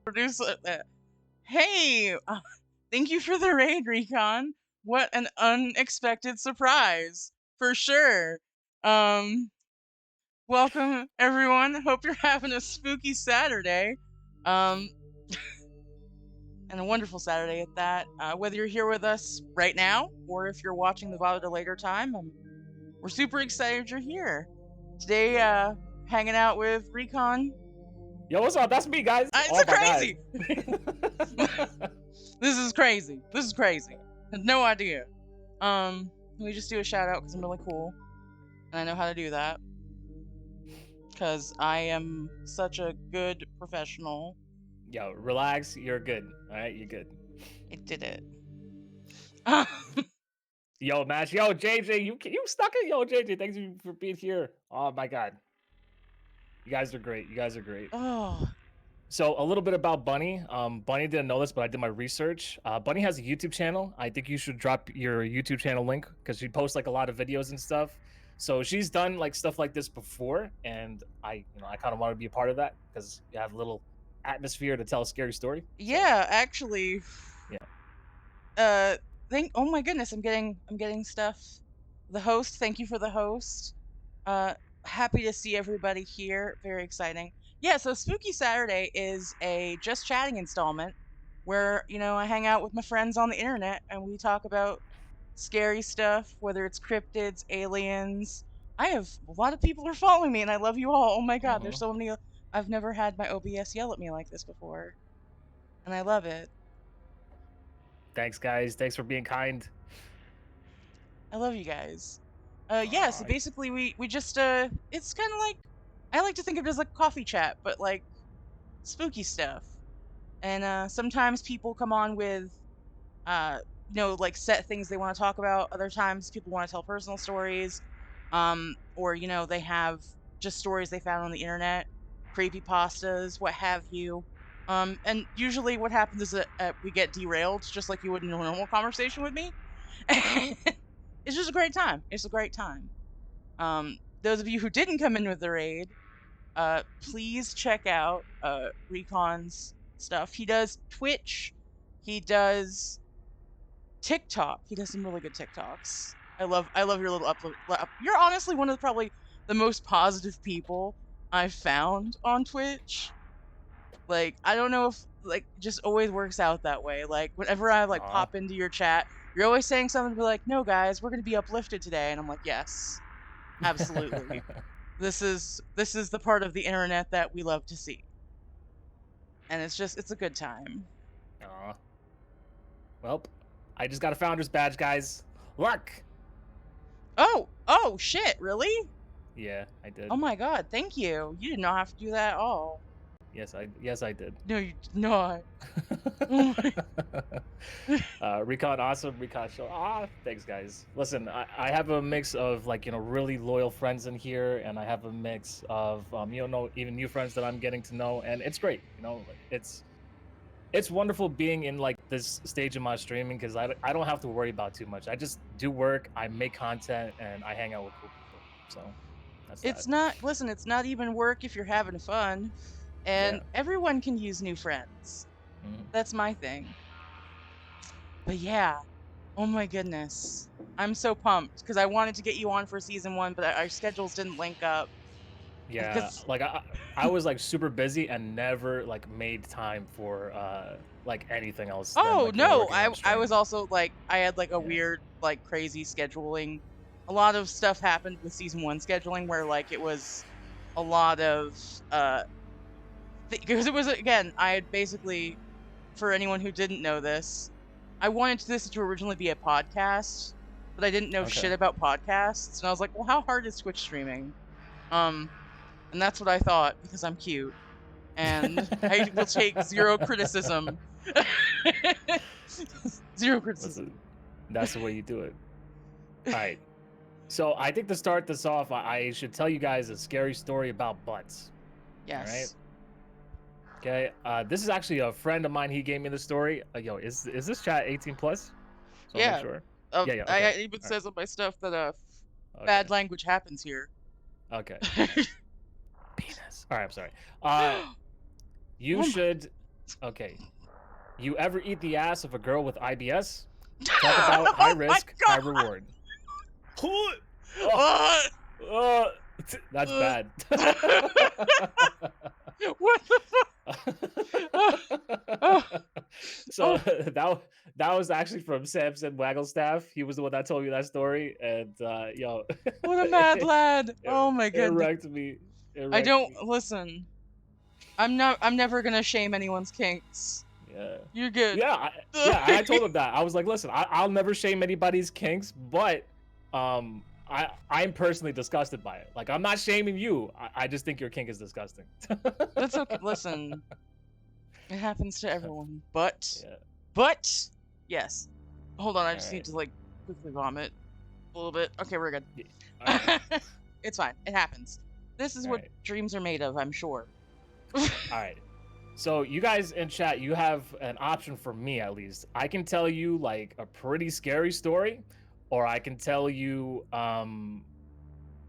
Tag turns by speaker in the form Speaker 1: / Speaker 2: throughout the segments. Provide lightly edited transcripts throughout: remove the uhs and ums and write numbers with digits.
Speaker 1: Producer. Hey, thank you for the raid, Recon. What an unexpected surprise, for sure. Um, Welcome everyone. Hope you're having a spooky Saturday, um, and a wonderful Saturday at that. Whether you're here with us right now or if you're watching the VOD at a later time, we're super excited you're here today. Hanging out with Recon.
Speaker 2: Yo, what's up? That's me, guys.
Speaker 1: It's a crazy. This is crazy. This is crazy. I had no idea. Let me just do a shout out because I'm really cool, and I know how to do that. Because I am such a good professional.
Speaker 2: Yo, relax. You're good. All right, you're good.
Speaker 1: I did it.
Speaker 2: Yo, Mash. Yo, JJ, you stuck it. Yo, JJ, thanks for being here. Oh my God, you guys are great. You guys are great.
Speaker 1: Oh.
Speaker 2: So a little bit about Bunny. Bunny didn't know this, but I did my research. Bunny has a YouTube channel. I think you should drop your YouTube channel link because she posts like a lot of videos and stuff. So she's done like stuff like this before, and I kind of want to be a part of that because you have a little atmosphere to tell a scary story. So
Speaker 1: Yeah, actually,
Speaker 2: yeah.
Speaker 1: uh, oh my goodness, I'm getting stuff. The host, thank you for the host. Uh, Happy to see everybody here. Very exciting. Yeah, so Spooky Saturday is a just chatting installment where, I hang out with my friends on the internet and we talk about scary stuff, whether it's cryptids, aliens. I have a lot of people are following me and I love you all. Oh my god, there's
Speaker 2: Hmm.
Speaker 1: so many. I've never had my OBS yell at me like this before. And I love it.
Speaker 2: Thanks, guys. Thanks for being kind.
Speaker 1: I love you guys. Yeah, so
Speaker 2: Uh,
Speaker 1: basically we just it's kind of like I like to think of it as like coffee chat, but like spooky stuff. And sometimes people come on with uh like set things they want to talk about. Other times people want to tell personal stories. Or they have just stories they found on the internet, creepy pastas, what have you. And usually what happens is that we get derailed just like you would in a normal conversation with me. It's just a great time. It's a great time. Those of you who didn't come in with the raid, please check out Recon's stuff. He does Twitch. He does TikTok. He does some really good TikToks. I love your little upload. You're honestly one of probably the most positive people I've found on Twitch. Like I don't know if like it just always works out that way. Like whenever I like
Speaker 2: aw.
Speaker 1: pop into your chat, you're always saying something to be like, "No, guys, we're gonna be uplifted today," and I'm like, "Yes, absolutely. This is the part of the internet that we love to see, and it's a good time."
Speaker 2: Aw. Well, I just got a founder's badge, guys. Luck.
Speaker 1: Oh shit! Really?
Speaker 2: Yeah, I did.
Speaker 1: Oh my god! Thank you. You did not have to do that at all.
Speaker 2: Yes, I did.
Speaker 1: No, you did not. Oh my.
Speaker 2: Recon, awesome. Recon show. Thanks, guys. Listen, I have a mix of like really loyal friends in here, and I have a mix of even new friends that I'm getting to know, and it's great. It's wonderful being in like this stage of my streaming because I don't have to worry about too much. I just do work, I make content, and I hang out with cool people. So that's that.
Speaker 1: It's not. Listen, it's not even work if you're having fun,
Speaker 2: Yeah.
Speaker 1: and everyone can use new friends.
Speaker 2: Mhm.
Speaker 1: That's my thing. But yeah. Oh my goodness. I'm so pumped because I wanted to get you on for season 1, but our schedules didn't link up.
Speaker 2: Yeah,
Speaker 1: Because
Speaker 2: like I was like super busy and never like made time for like anything else than
Speaker 1: oh
Speaker 2: like
Speaker 1: no,
Speaker 2: working on
Speaker 1: I
Speaker 2: stream.
Speaker 1: was also like I had like a
Speaker 2: Yeah.
Speaker 1: weird like crazy scheduling. A lot of stuff happened with season 1 scheduling where like it was a lot of because it was again, I had basically for anyone who didn't know this, I wanted this to originally be a podcast, but I didn't know
Speaker 2: Okay.
Speaker 1: shit about podcasts, and I was like, well, how hard is Twitch streaming? Um, and that's what I thought because I'm cute and I will take zero criticism. Zero
Speaker 2: Listen,
Speaker 1: criticism.
Speaker 2: that's the way you do it. All right. So I think to start this off, I should tell you guys a scary story about butts. All right.
Speaker 1: Yes.
Speaker 2: Okay. This is actually a friend of mine. He gave me the story. Yo, is this chat 18 plus? So I'll make
Speaker 1: Yeah.
Speaker 2: sure. Yeah. Okay.
Speaker 1: I even
Speaker 2: All right.
Speaker 1: says on my stuff that
Speaker 2: Okay.
Speaker 1: bad language happens here.
Speaker 2: Okay.
Speaker 1: Oh
Speaker 2: Penis. All right. I'm sorry. You
Speaker 1: my.
Speaker 2: should. Okay. You ever eat the ass of a girl with IBS? Talk about high
Speaker 1: Oh my
Speaker 2: risk, high
Speaker 1: god.
Speaker 2: reward. Oh,
Speaker 1: Uh,
Speaker 2: oh, that's
Speaker 1: uh,
Speaker 2: bad.
Speaker 1: what the fuck? Oh,
Speaker 2: So
Speaker 1: oh,
Speaker 2: that was actually from Samson Wagglestaff. He was the one that told me that story, and yo,
Speaker 1: what a mad lad.
Speaker 2: it,
Speaker 1: Oh my
Speaker 2: it
Speaker 1: goodness.
Speaker 2: wrecked me. It
Speaker 1: I
Speaker 2: wrecked
Speaker 1: don't
Speaker 2: me.
Speaker 1: listen. I'm never gonna shame anyone's kinks.
Speaker 2: Yeah.
Speaker 1: You're good.
Speaker 2: Yeah, I told him that. I was like, listen, I'll never shame anybody's kinks, but I'm personally disgusted by it. Like, I'm not shaming you. I just think your kink is disgusting.
Speaker 1: That's okay. Listen, it happens to everyone. But
Speaker 2: Yeah.
Speaker 1: yes. Hold on, I just
Speaker 2: All
Speaker 1: need
Speaker 2: right.
Speaker 1: to like quickly vomit a little bit. Okay, we're good.
Speaker 2: Yeah. All right.
Speaker 1: It's fine. It happens. This is
Speaker 2: All
Speaker 1: what
Speaker 2: right.
Speaker 1: dreams are made of, I'm sure.
Speaker 2: All right. So you guys in chat, you have an option for me at least. I can tell you like a pretty scary story, or I can tell you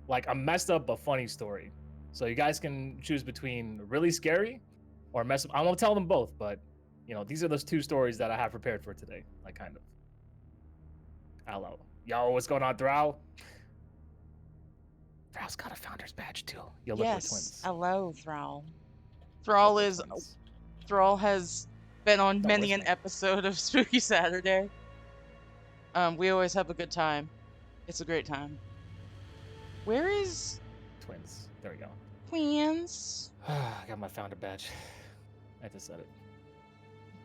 Speaker 2: like a messed up but funny story. So you guys can choose between really scary or mess. I won't tell them both, but these are those two stories that I have prepared for today. Like kind of. Hello, yo, what's going on, Drow? Drow's got a founder's badge too. Yo, liquid
Speaker 1: Yes.
Speaker 2: twins.
Speaker 1: Hello, Thrall. Thrall
Speaker 2: Liquid
Speaker 1: is
Speaker 2: twins.
Speaker 1: Thrall has been on
Speaker 2: Don't
Speaker 1: many
Speaker 2: wish
Speaker 1: an
Speaker 2: me.
Speaker 1: episode of Spooky Saturday. We always have a good time. It's a great time. Where is
Speaker 2: Twins. There we go.
Speaker 1: Queens?
Speaker 2: I got my founder badge. I just said it.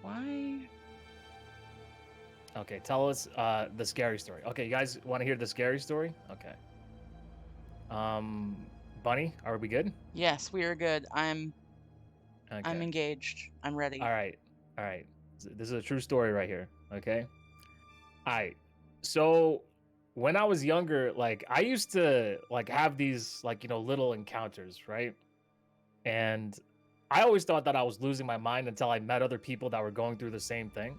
Speaker 1: Why?
Speaker 2: Okay, tell us the scary story. Okay, you guys want to hear the scary story? Okay. Bunny, are we good?
Speaker 1: Yes, we are good. I'm
Speaker 2: Okay.
Speaker 1: engaged. I'm ready.
Speaker 2: All right. This is a true story right here. Okay. All right. So when I was younger, like I used to like have these like little encounters, right? And I always thought that I was losing my mind until I met other people that were going through the same thing.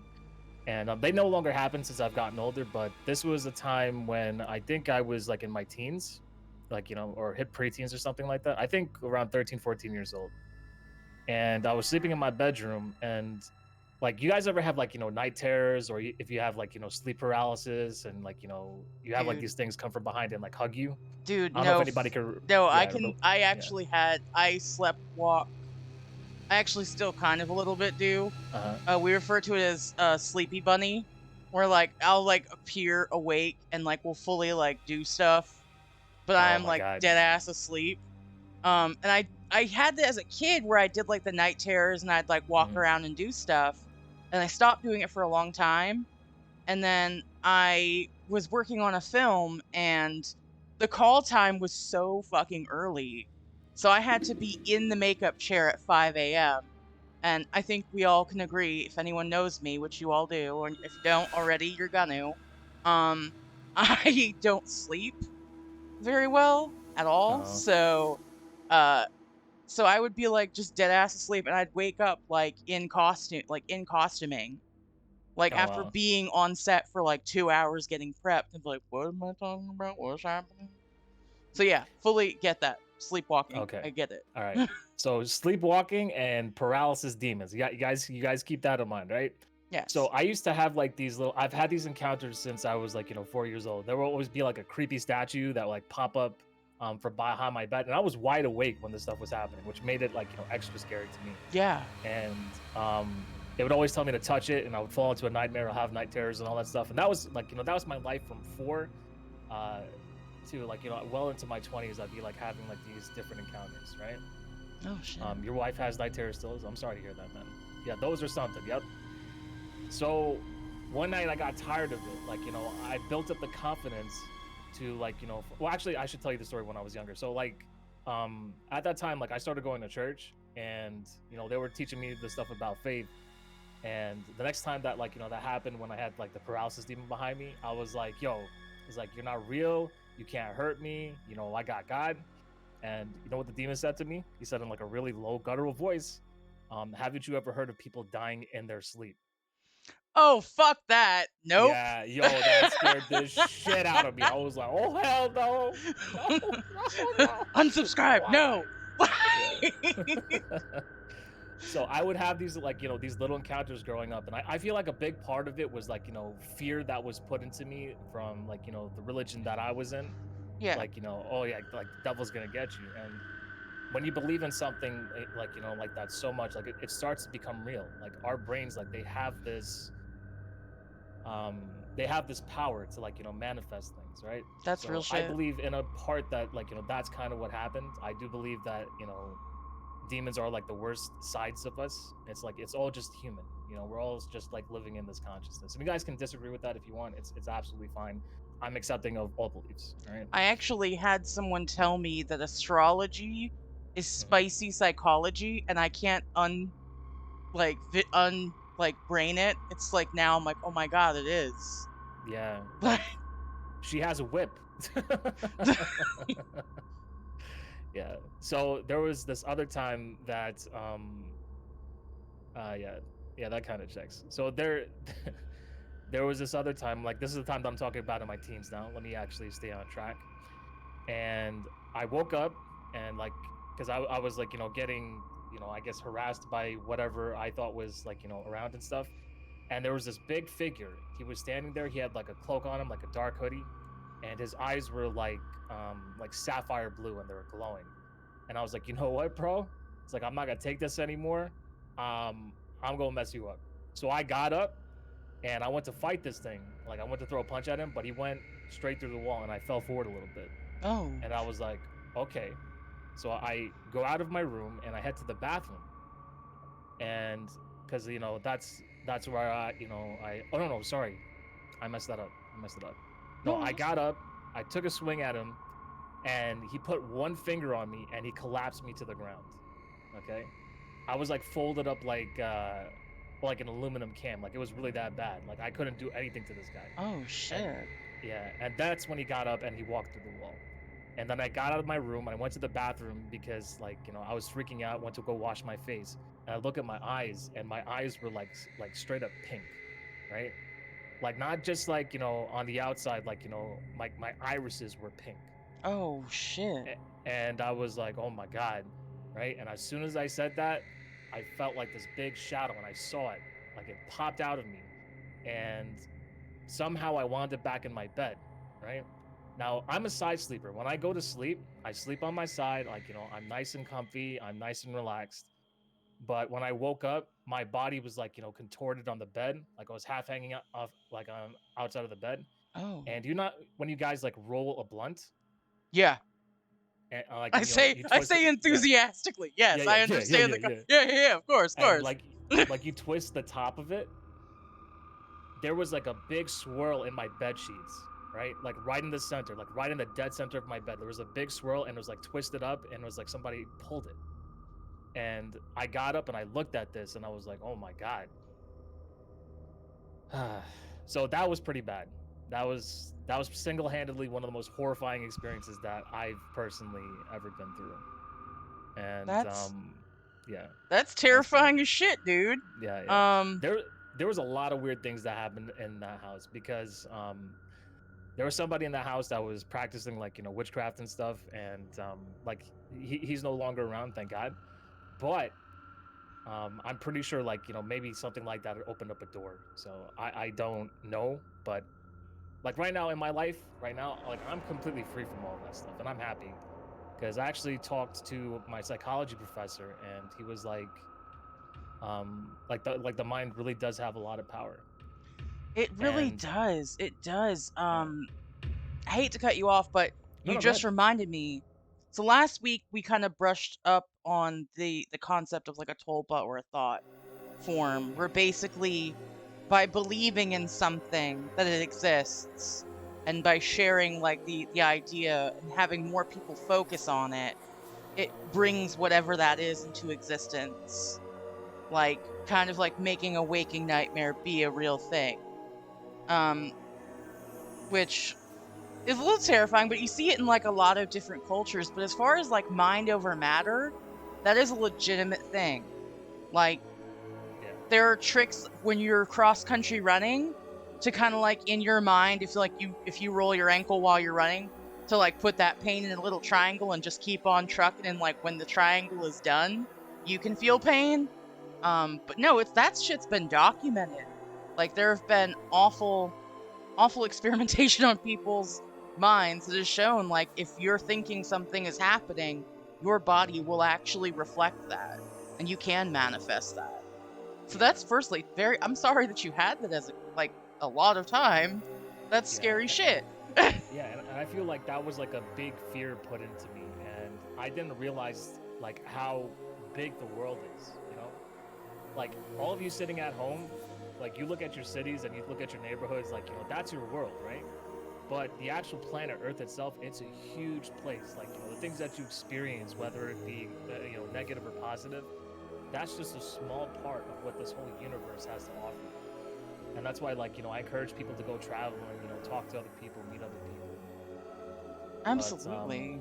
Speaker 2: And they no longer happen since I've gotten older. But this was a time when I think I was like in my teens, like or hit preteens or something like that. I think around 13, 14 years old. And I was sleeping in my bedroom, and like you guys ever have like night terrors, or if you have like sleep paralysis, and like you have like
Speaker 1: Dude.
Speaker 2: these things come from behind and like hug you.
Speaker 1: Dude,
Speaker 2: I don't know if
Speaker 1: no.
Speaker 2: anybody could.
Speaker 1: No, I
Speaker 2: Yeah,
Speaker 1: can. I actually had. I slept walk. I actually still kind of a little bit do. We refer to it as sleepy bunny, where like I'll like appear awake and like will fully like do stuff, but
Speaker 2: Oh
Speaker 1: I'm
Speaker 2: my
Speaker 1: like
Speaker 2: God.
Speaker 1: dead ass asleep. And I had that as a kid where I did like the night terrors and I'd like walk around and do stuff, and I stopped doing it for a long time, and then I was working on a film and the call time was so fucking early. So I had to be in the makeup chair at 5 a.m. And I think we all can agree, if anyone knows me, which you all do, or if you don't already, you're gonna. I don't sleep very well at all. So I would be like just dead ass asleep, and I'd wake up like in costuming, like
Speaker 2: Oh
Speaker 1: after
Speaker 2: wow.
Speaker 1: being on set for like 2 hours getting prepped, and be like, what am I talking about? What's happening? So yeah, fully get that. Sleepwalking.
Speaker 2: Okay.
Speaker 1: I get it.
Speaker 2: All right. So sleepwalking and paralysis demons. You guys keep that in mind, right?
Speaker 1: Yes.
Speaker 2: So I used to have like these little. I've had these encounters since I was like 4 years old. There will always be like a creepy statue that like pop up from behind my bed, and I was wide awake when this stuff was happening, which made it like extra scary to me.
Speaker 1: Yeah.
Speaker 2: And they would always tell me to touch it, and I would fall into a nightmare or have night terrors and all that stuff. And that was like that was my life from 4 to like well into my 20s. I'd be like having like these different encounters, right?
Speaker 1: Oh shit.
Speaker 2: Your wife has night terrors still. I'm sorry to hear that, man. Yeah, those are something. Yep. So one night I got tired of it. Like I built up the confidence to like well, actually I should tell you the story when I was younger. So like at that time, like I started going to church, and they were teaching me the stuff about faith. And the next time that like that happened, when I had like the paralysis demon behind me, I was like, yo, it's like, you're not real, you can't hurt me, I got God. And you know what the demon said to me? He said in like a really low guttural voice, haven't you ever heard of people dying in their sleep?
Speaker 1: Oh fuck that. Nope.
Speaker 2: Yeah, yo, that scared the shit out of me. I was like, oh hell no. No.
Speaker 1: Unsubscribe. No.
Speaker 2: So I would have these like these little encounters growing up, and I feel like a big part of it was like fear that was put into me from like the religion that I was in.
Speaker 1: Yeah.
Speaker 2: Like oh yeah, like the devil's gonna get you. And when you believe in something like like that so much, like it starts to become real. Like our brains, like they have this power to like manifest things, right?
Speaker 1: That's real shit.
Speaker 2: I believe in a part that like that's kind of what happened. I do believe that demons are like the worst sides of us. It's like it's all just human. We're all just like living in this consciousness. And you guys can disagree with that if you want. It's absolutely fine. I'm accepting of all beliefs. All right.
Speaker 1: I actually had someone tell me that astrology is spicy psychology, and I can't brain it. It's like now I'm like, oh my god, it is.
Speaker 2: Yeah. Like, she has a whip. Yeah. So there was this other time that yeah, that kind of checks. So there was this other time, like this is the time that I'm talking about in my teens now. Let me actually stay on track. And I woke up, and like because I was like getting I guess harassed by whatever I thought was like, around and stuff. And there was this big figure. He was standing there. He had like a cloak on him, like a dark hoodie, and his eyes were like sapphire blue and they were glowing. And I was like, you know what, bro? It's like I'm not gonna take this anymore. I'm gonna mess you up. So I got up and I went to fight this thing. Like I went to throw a punch at him, but he went straight through the wall and I fell forward a little bit.
Speaker 1: Oh.
Speaker 2: And I was like, okay. So I go out of my room and I head to the bathroom. And because that's where I oh no, sorry. I messed that up. I messed it up. No,
Speaker 1: No.
Speaker 2: I got up, I took a swing at him, and he put one finger on me and he collapsed me to the ground. Okay? I was like folded up like an aluminum can. Like it was really that bad. Like I couldn't do anything to this guy.
Speaker 1: Oh
Speaker 2: And
Speaker 1: shit.
Speaker 2: yeah, and that's when he got up and he walked through the wall. And then I got out of my room and I went to the bathroom because I was freaking out, went to go wash my face. And I look at my eyes and my eyes were like straight up pink, right? Like not just on the outside, my irises were pink.
Speaker 1: Oh shit.
Speaker 2: And I was like, "Oh my god." Right? And as soon as I said that, I felt like this big shadow and I saw it. Like it popped out of me. And somehow I wound up back in my bed, right? Now, I'm a side sleeper. When I go to sleep, I sleep on my side. I'm nice and comfy, I'm nice and relaxed. But when I woke up, my body was contorted on the bed, like I was half hanging out off, like on outside of the bed.
Speaker 1: Oh.
Speaker 2: And you not when you guys like roll a blunt,
Speaker 1: Yeah.
Speaker 2: and
Speaker 1: I say
Speaker 2: you
Speaker 1: I
Speaker 2: twist it,
Speaker 1: say
Speaker 2: yeah,
Speaker 1: enthusiastically. Yes, I understand
Speaker 2: yeah,
Speaker 1: yeah, yeah, yeah, of course, of
Speaker 2: and
Speaker 1: course.
Speaker 2: like you twist the top of it, there was like a big swirl in my bed sheets, right? Like right in the center, like right in the dead center of my bed. There was a big swirl and it was like twisted up and it was like somebody pulled it. And I got up and I looked at this and I was like, oh my God. So that was pretty bad. That was single-handedly one of the most horrifying experiences that I've personally ever been through. And
Speaker 1: That's
Speaker 2: yeah,
Speaker 1: that's
Speaker 2: that's bad.
Speaker 1: terrifying as shit, dude.
Speaker 2: Yeah.
Speaker 1: Um
Speaker 2: There was a lot of weird things that happened in that house because there was somebody in the house that was practicing witchcraft and stuff, and like he's no longer around, thank God. But I'm pretty sure maybe something like that opened up a door. So I don't know, but like right now in my life, right now, like I'm completely free from all that stuff, and I'm happy because I actually talked to my psychology professor, and he was like the mind really does have a lot of power,
Speaker 1: it really
Speaker 2: and
Speaker 1: does. It does.
Speaker 2: yeah.
Speaker 1: I hate to cut you off, but
Speaker 2: No,
Speaker 1: you
Speaker 2: no, go
Speaker 1: just
Speaker 2: ahead.
Speaker 1: reminded me. So last week we kind of brushed up on the concept of like a tulpa or a thought form, where basically by believing in something that it exists and by sharing like the idea and having more people focus on it, it brings whatever that is into existence. Like kind of like making a waking nightmare be a real thing. Um which is a little terrifying, but you see it in like a lot of different cultures. But as far as like mind over matter, that is a legitimate thing. Like
Speaker 2: Yeah,
Speaker 1: there are tricks when you're cross country running to kind of like in your mind, if you roll your ankle while you're running, to like put that pain in a little triangle and just keep on trucking, and like when the triangle is done, you can feel pain. But no, it's that shit's been documented. Like there have been awful experimentation on people's minds that has shown like if you're thinking something is happening, your body will actually reflect that and you can manifest that. So
Speaker 2: yeah,
Speaker 1: that's firstly very I'm sorry that you had that as like a lot of time. That's
Speaker 2: yeah,
Speaker 1: scary shit.
Speaker 2: yeah. And I feel like that was like a big fear put into me, and I didn't realize like how big the world is. Like all of you sitting at home, like you look at your cities and you look at your neighborhoods, like that's your world, right? But the actual planet Earth itself, it's a huge place. Like the things that you experience, whether it be negative or positive, that's just a small part of what this whole universe has to offer. And that's why I encourage people to go travel and talk to other people, meet other people. But
Speaker 1: Absolutely.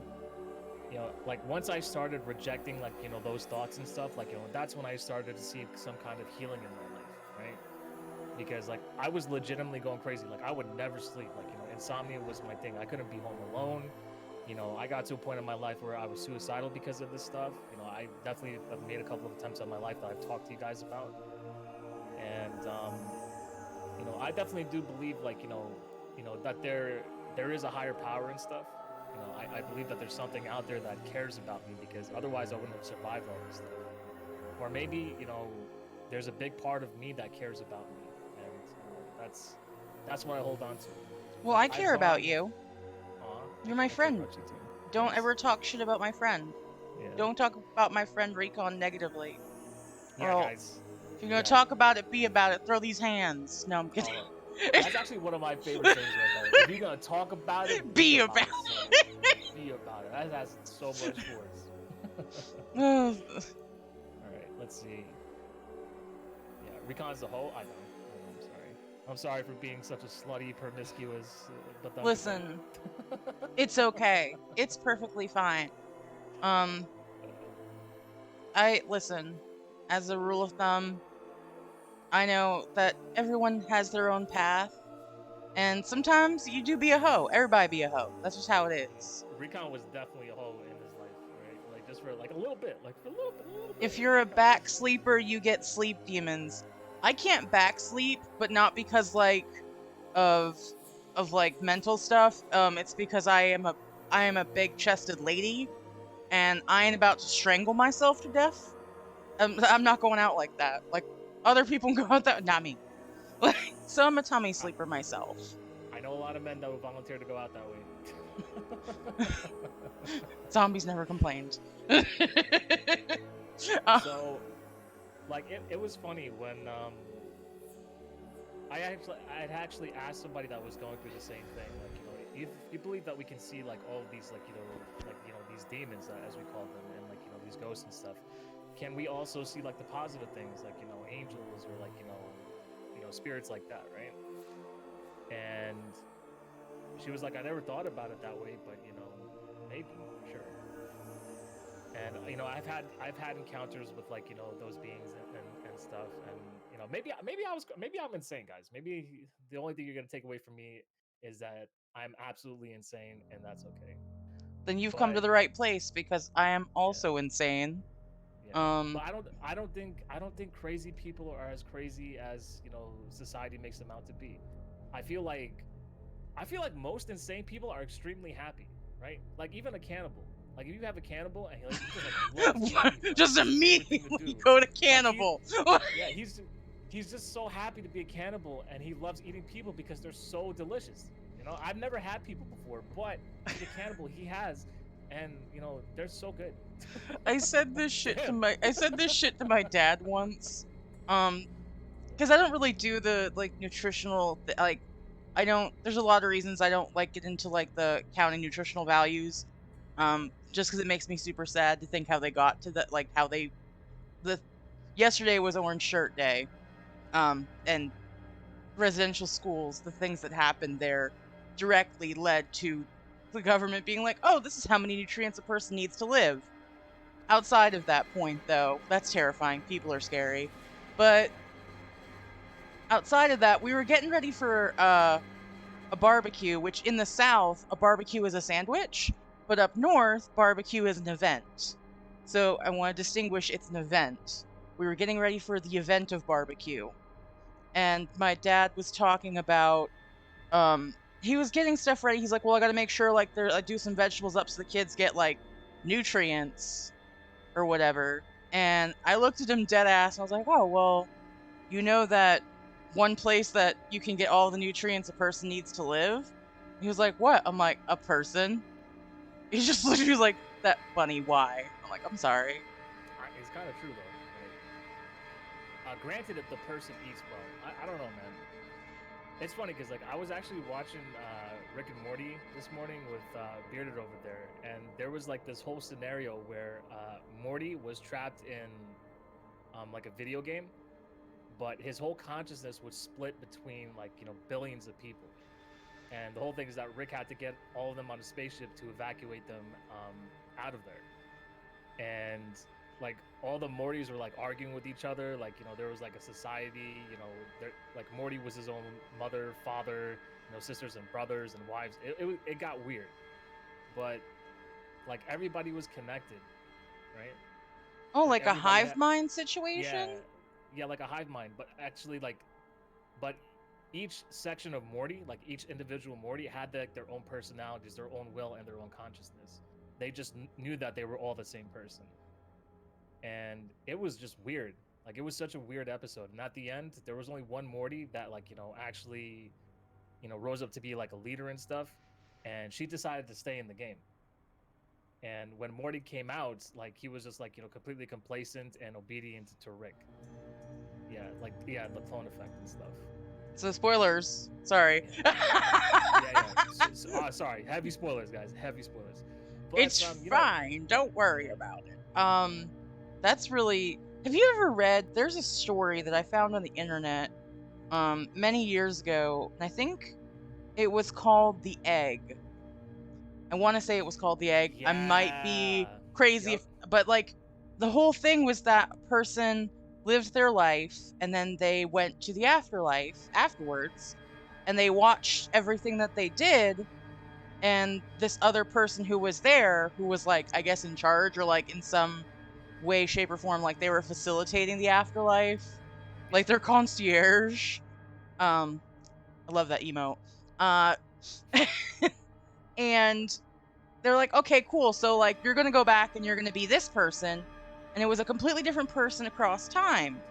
Speaker 2: like once I started rejecting those thoughts and stuff, that's when I started to see some kind of healing in my life, right? Because like I was legitimately going crazy. Like I would never sleep. Insomnia was my thing. I couldn't be home alone. you know, I got to a point in my life where I was suicidal because of this stuff. You know, I definitely have made a couple of attempts in my life that I've talked to you guys about, and you know, I definitely do believe, like, you know that there is a higher power and stuff. You know, I believe that there's something out there that cares about me, because otherwise I wouldn't have survived all this stuff. Or maybe, you know, there's a big part of me that cares about me, and you know, that's what I hold on to.
Speaker 1: Well,
Speaker 2: Like,
Speaker 1: I
Speaker 2: I've
Speaker 1: care about
Speaker 2: gone,
Speaker 1: you.
Speaker 2: aw,
Speaker 1: You're my
Speaker 2: I care
Speaker 1: friend.
Speaker 2: about you too.
Speaker 1: Don't
Speaker 2: Thanks.
Speaker 1: ever talk shit about my friend.
Speaker 2: Yeah.
Speaker 1: Don't talk about my friend Recon negatively.
Speaker 2: Yeah,
Speaker 1: Or
Speaker 2: guys.
Speaker 1: if you're gonna
Speaker 2: Yeah.
Speaker 1: talk about it, be about it. Throw these hands. No, I'm kidding.
Speaker 2: Oh, that's actually one of my favorite sayings right there. If you're gonna talk about it, be
Speaker 1: Be
Speaker 2: about
Speaker 1: about
Speaker 2: it, son. Be about it. That has so much force.
Speaker 1: it.
Speaker 2: All right, let's see. Yeah, Recon's the hoe. I know. I'm sorry. I'm sorry for being such a slutty, promiscuous, badunka.
Speaker 1: Listen, it's okay. It's perfectly fine. Um, I listen. As a rule of thumb, I know that everyone has their own path, and sometimes you do be a hoe. Everybody be a hoe. That's just how it is.
Speaker 2: Recon was definitely a hoe in his life, right? Like, just for like a little bit, like for a little
Speaker 1: If
Speaker 2: bit.
Speaker 1: you're a
Speaker 2: Recon
Speaker 1: back
Speaker 2: was.
Speaker 1: sleeper, you get sleep demons. I can't back sleep, but not because like of like mental stuff. It's because I am a big chested lady, and I ain't about to strangle myself to death. I'm not going out like that. Like other people go out that, not me. So I'm a tummy
Speaker 2: I,
Speaker 1: sleeper myself.
Speaker 2: I know a lot of men that would volunteer to go out that way.
Speaker 1: Zombies never complained. Uh,
Speaker 2: So, like, it was funny when I had actually asked somebody that was going through the same thing, like, you know, you believe that we can see like all of these, like, you know, these demons, as we call them, and like, you know, these ghosts and stuff. Can we also see like the positive things, like, you know, angels, or like, you know, spirits like that, right? And she was like, I never thought about it that way, but you know, maybe, sure. And you know, I've had encounters with, like, you know, those beings and stuff, and you know, maybe I'm insane, guys. Maybe the only thing you're gonna take away from me is that I'm absolutely insane, and that's okay.
Speaker 1: then you've come to
Speaker 2: But
Speaker 1: the right place because I am
Speaker 2: yeah,
Speaker 1: also insane.
Speaker 2: yeah. But
Speaker 1: Um,
Speaker 2: I don't think crazy people are as crazy as, you know, society makes them out to be. I feel like I feel like most insane people are extremely happy, right? Like, even a cannibal. Like, if you have a cannibal and he just like loves eating people, like
Speaker 1: just
Speaker 2: it's his favorite thing to
Speaker 1: immediately
Speaker 2: do.
Speaker 1: go to
Speaker 2: Like,
Speaker 1: cannibal.
Speaker 2: yeah, he's just so happy to be a cannibal, and he loves eating people because they're so delicious. You know, I've never had people before, but the cannibal he has, and you know, they're so good. Damn.
Speaker 1: I said this shit to my dad once. Um, because I don't really do the like nutritional like I don't there's a lot of reasons I don't like get into like the counting nutritional values. Just because it makes me super sad to think how they got to that, like how they the yesterday was orange shirt day. And residential schools, the things that happened there directly led to the government being like, "Oh, this is how many nutrients a person needs to live." Outside of that point, though, that's terrifying. People are scary. But outside of that, we were getting ready for a barbecue, which in the South, a barbecue is a sandwich, but up north, barbecue is an event. So I want to distinguish it's an event. We were getting ready for the event of barbecue, and my dad was talking about he was getting stuff ready. He's like, "Well, I got to make sure like I do some vegetables up so the kids get like nutrients or whatever." And I looked at him dead ass and I was like, "Oh, well, you know that one place that you can get all the nutrients a person needs to live?" He was like, "What?" I'm like, "A person." He just literally was like, "That funny, why?" I'm like, "I'm sorry."
Speaker 2: It's kind of true though, right? Granted, if the person eats well, I don't know, man. It's funny because, like, I was actually watching Rick and Morty this morning with Bearded over there, and there was like this whole scenario where Morty was trapped in like a video game, but his whole consciousness was split between, like, you know, billions of people, and the whole thing is that Rick had to get all of them on a spaceship to evacuate them out of there, and like all the Mortys were like arguing with each other. Like, you know, there was like a society. You know, there, like, Morty was his own mother, father, you know, sisters and brothers and wives. It got weird, but like everybody was connected, right?
Speaker 1: Oh,
Speaker 2: Like
Speaker 1: like a
Speaker 2: everybody
Speaker 1: hive
Speaker 2: had,
Speaker 1: mind situation?
Speaker 2: yeah, yeah, like a hive mind, but actually like, but each section of Morty, like each individual Morty, had like their own personalities, their own will, and their own consciousness. They just knew that they were all the same person, and it was just weird. Like it was such a weird episode. And at the end, there was only one Morty that like actually rose up to be like a leader and stuff, and she decided to stay in the game. And when Morty came out, like he was just like completely complacent and obedient to Rick. Yeah, like yeah, the clone effect and stuff.
Speaker 1: So spoilers. Sorry.
Speaker 2: Yeah, yeah. Sorry, heavy spoilers, guys. Heavy spoilers. But
Speaker 1: It's fine. Don't worry about it. That's really. Have you ever read? There's a story that I found on the internet, many years ago, and I think it was called The Egg. I want to say it was called The Egg. I might be
Speaker 2: yeah,
Speaker 1: crazy,
Speaker 2: yep,
Speaker 1: but like the whole thing was that a person lived their life and then they went to the afterlife afterwards and they watched everything that they did, and this other person who was there, who was like, I guess, in charge or like in some way, shape, or form, like they were facilitating the afterlife, like
Speaker 2: yeah,
Speaker 1: their concierge. um I love that emote. uh and they're like, okay, cool, so like you're gonna go back and you're gonna be this person, and it was a completely different person across time.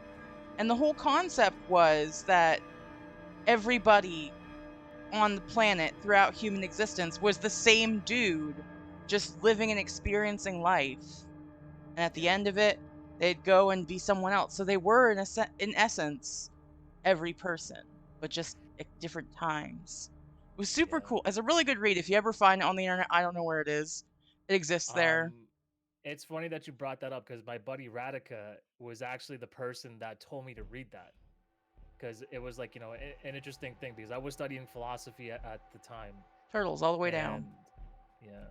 Speaker 1: And the whole concept was that everybody on the planet throughout human existence was the same dude, just living and experiencing life. And at the
Speaker 2: yeah,
Speaker 1: end of it, they'd go and be someone else. So they were, in essence, every person, but just at different times. It was super
Speaker 2: yeah.
Speaker 1: cool. It's a really good read. If you ever find it on the internet, I don't know where it is. It exists there.
Speaker 2: Um, it's funny that you brought that up because my buddy Radica was actually the person that told me to read that because it was like an interesting thing because I was studying philosophy at the time,
Speaker 1: Turtles all the way
Speaker 2: and
Speaker 1: down.
Speaker 2: yeah,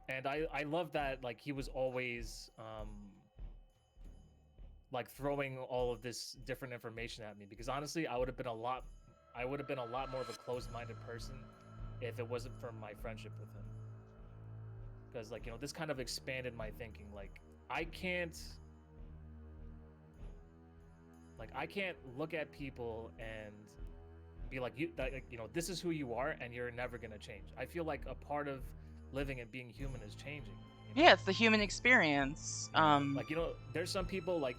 Speaker 2: and I love that like he was always like throwing all of this different information at me because honestly I would have been a lot more of a closed-minded person if it wasn't for my friendship with him, because like this kind of expanded my thinking. Like I can't I can't look at people and be like this is who you are and you're never going to change. I feel like a part of living and being human is changing, you know.
Speaker 1: Yeah, it's the human experience.
Speaker 2: Yeah, like there's some people like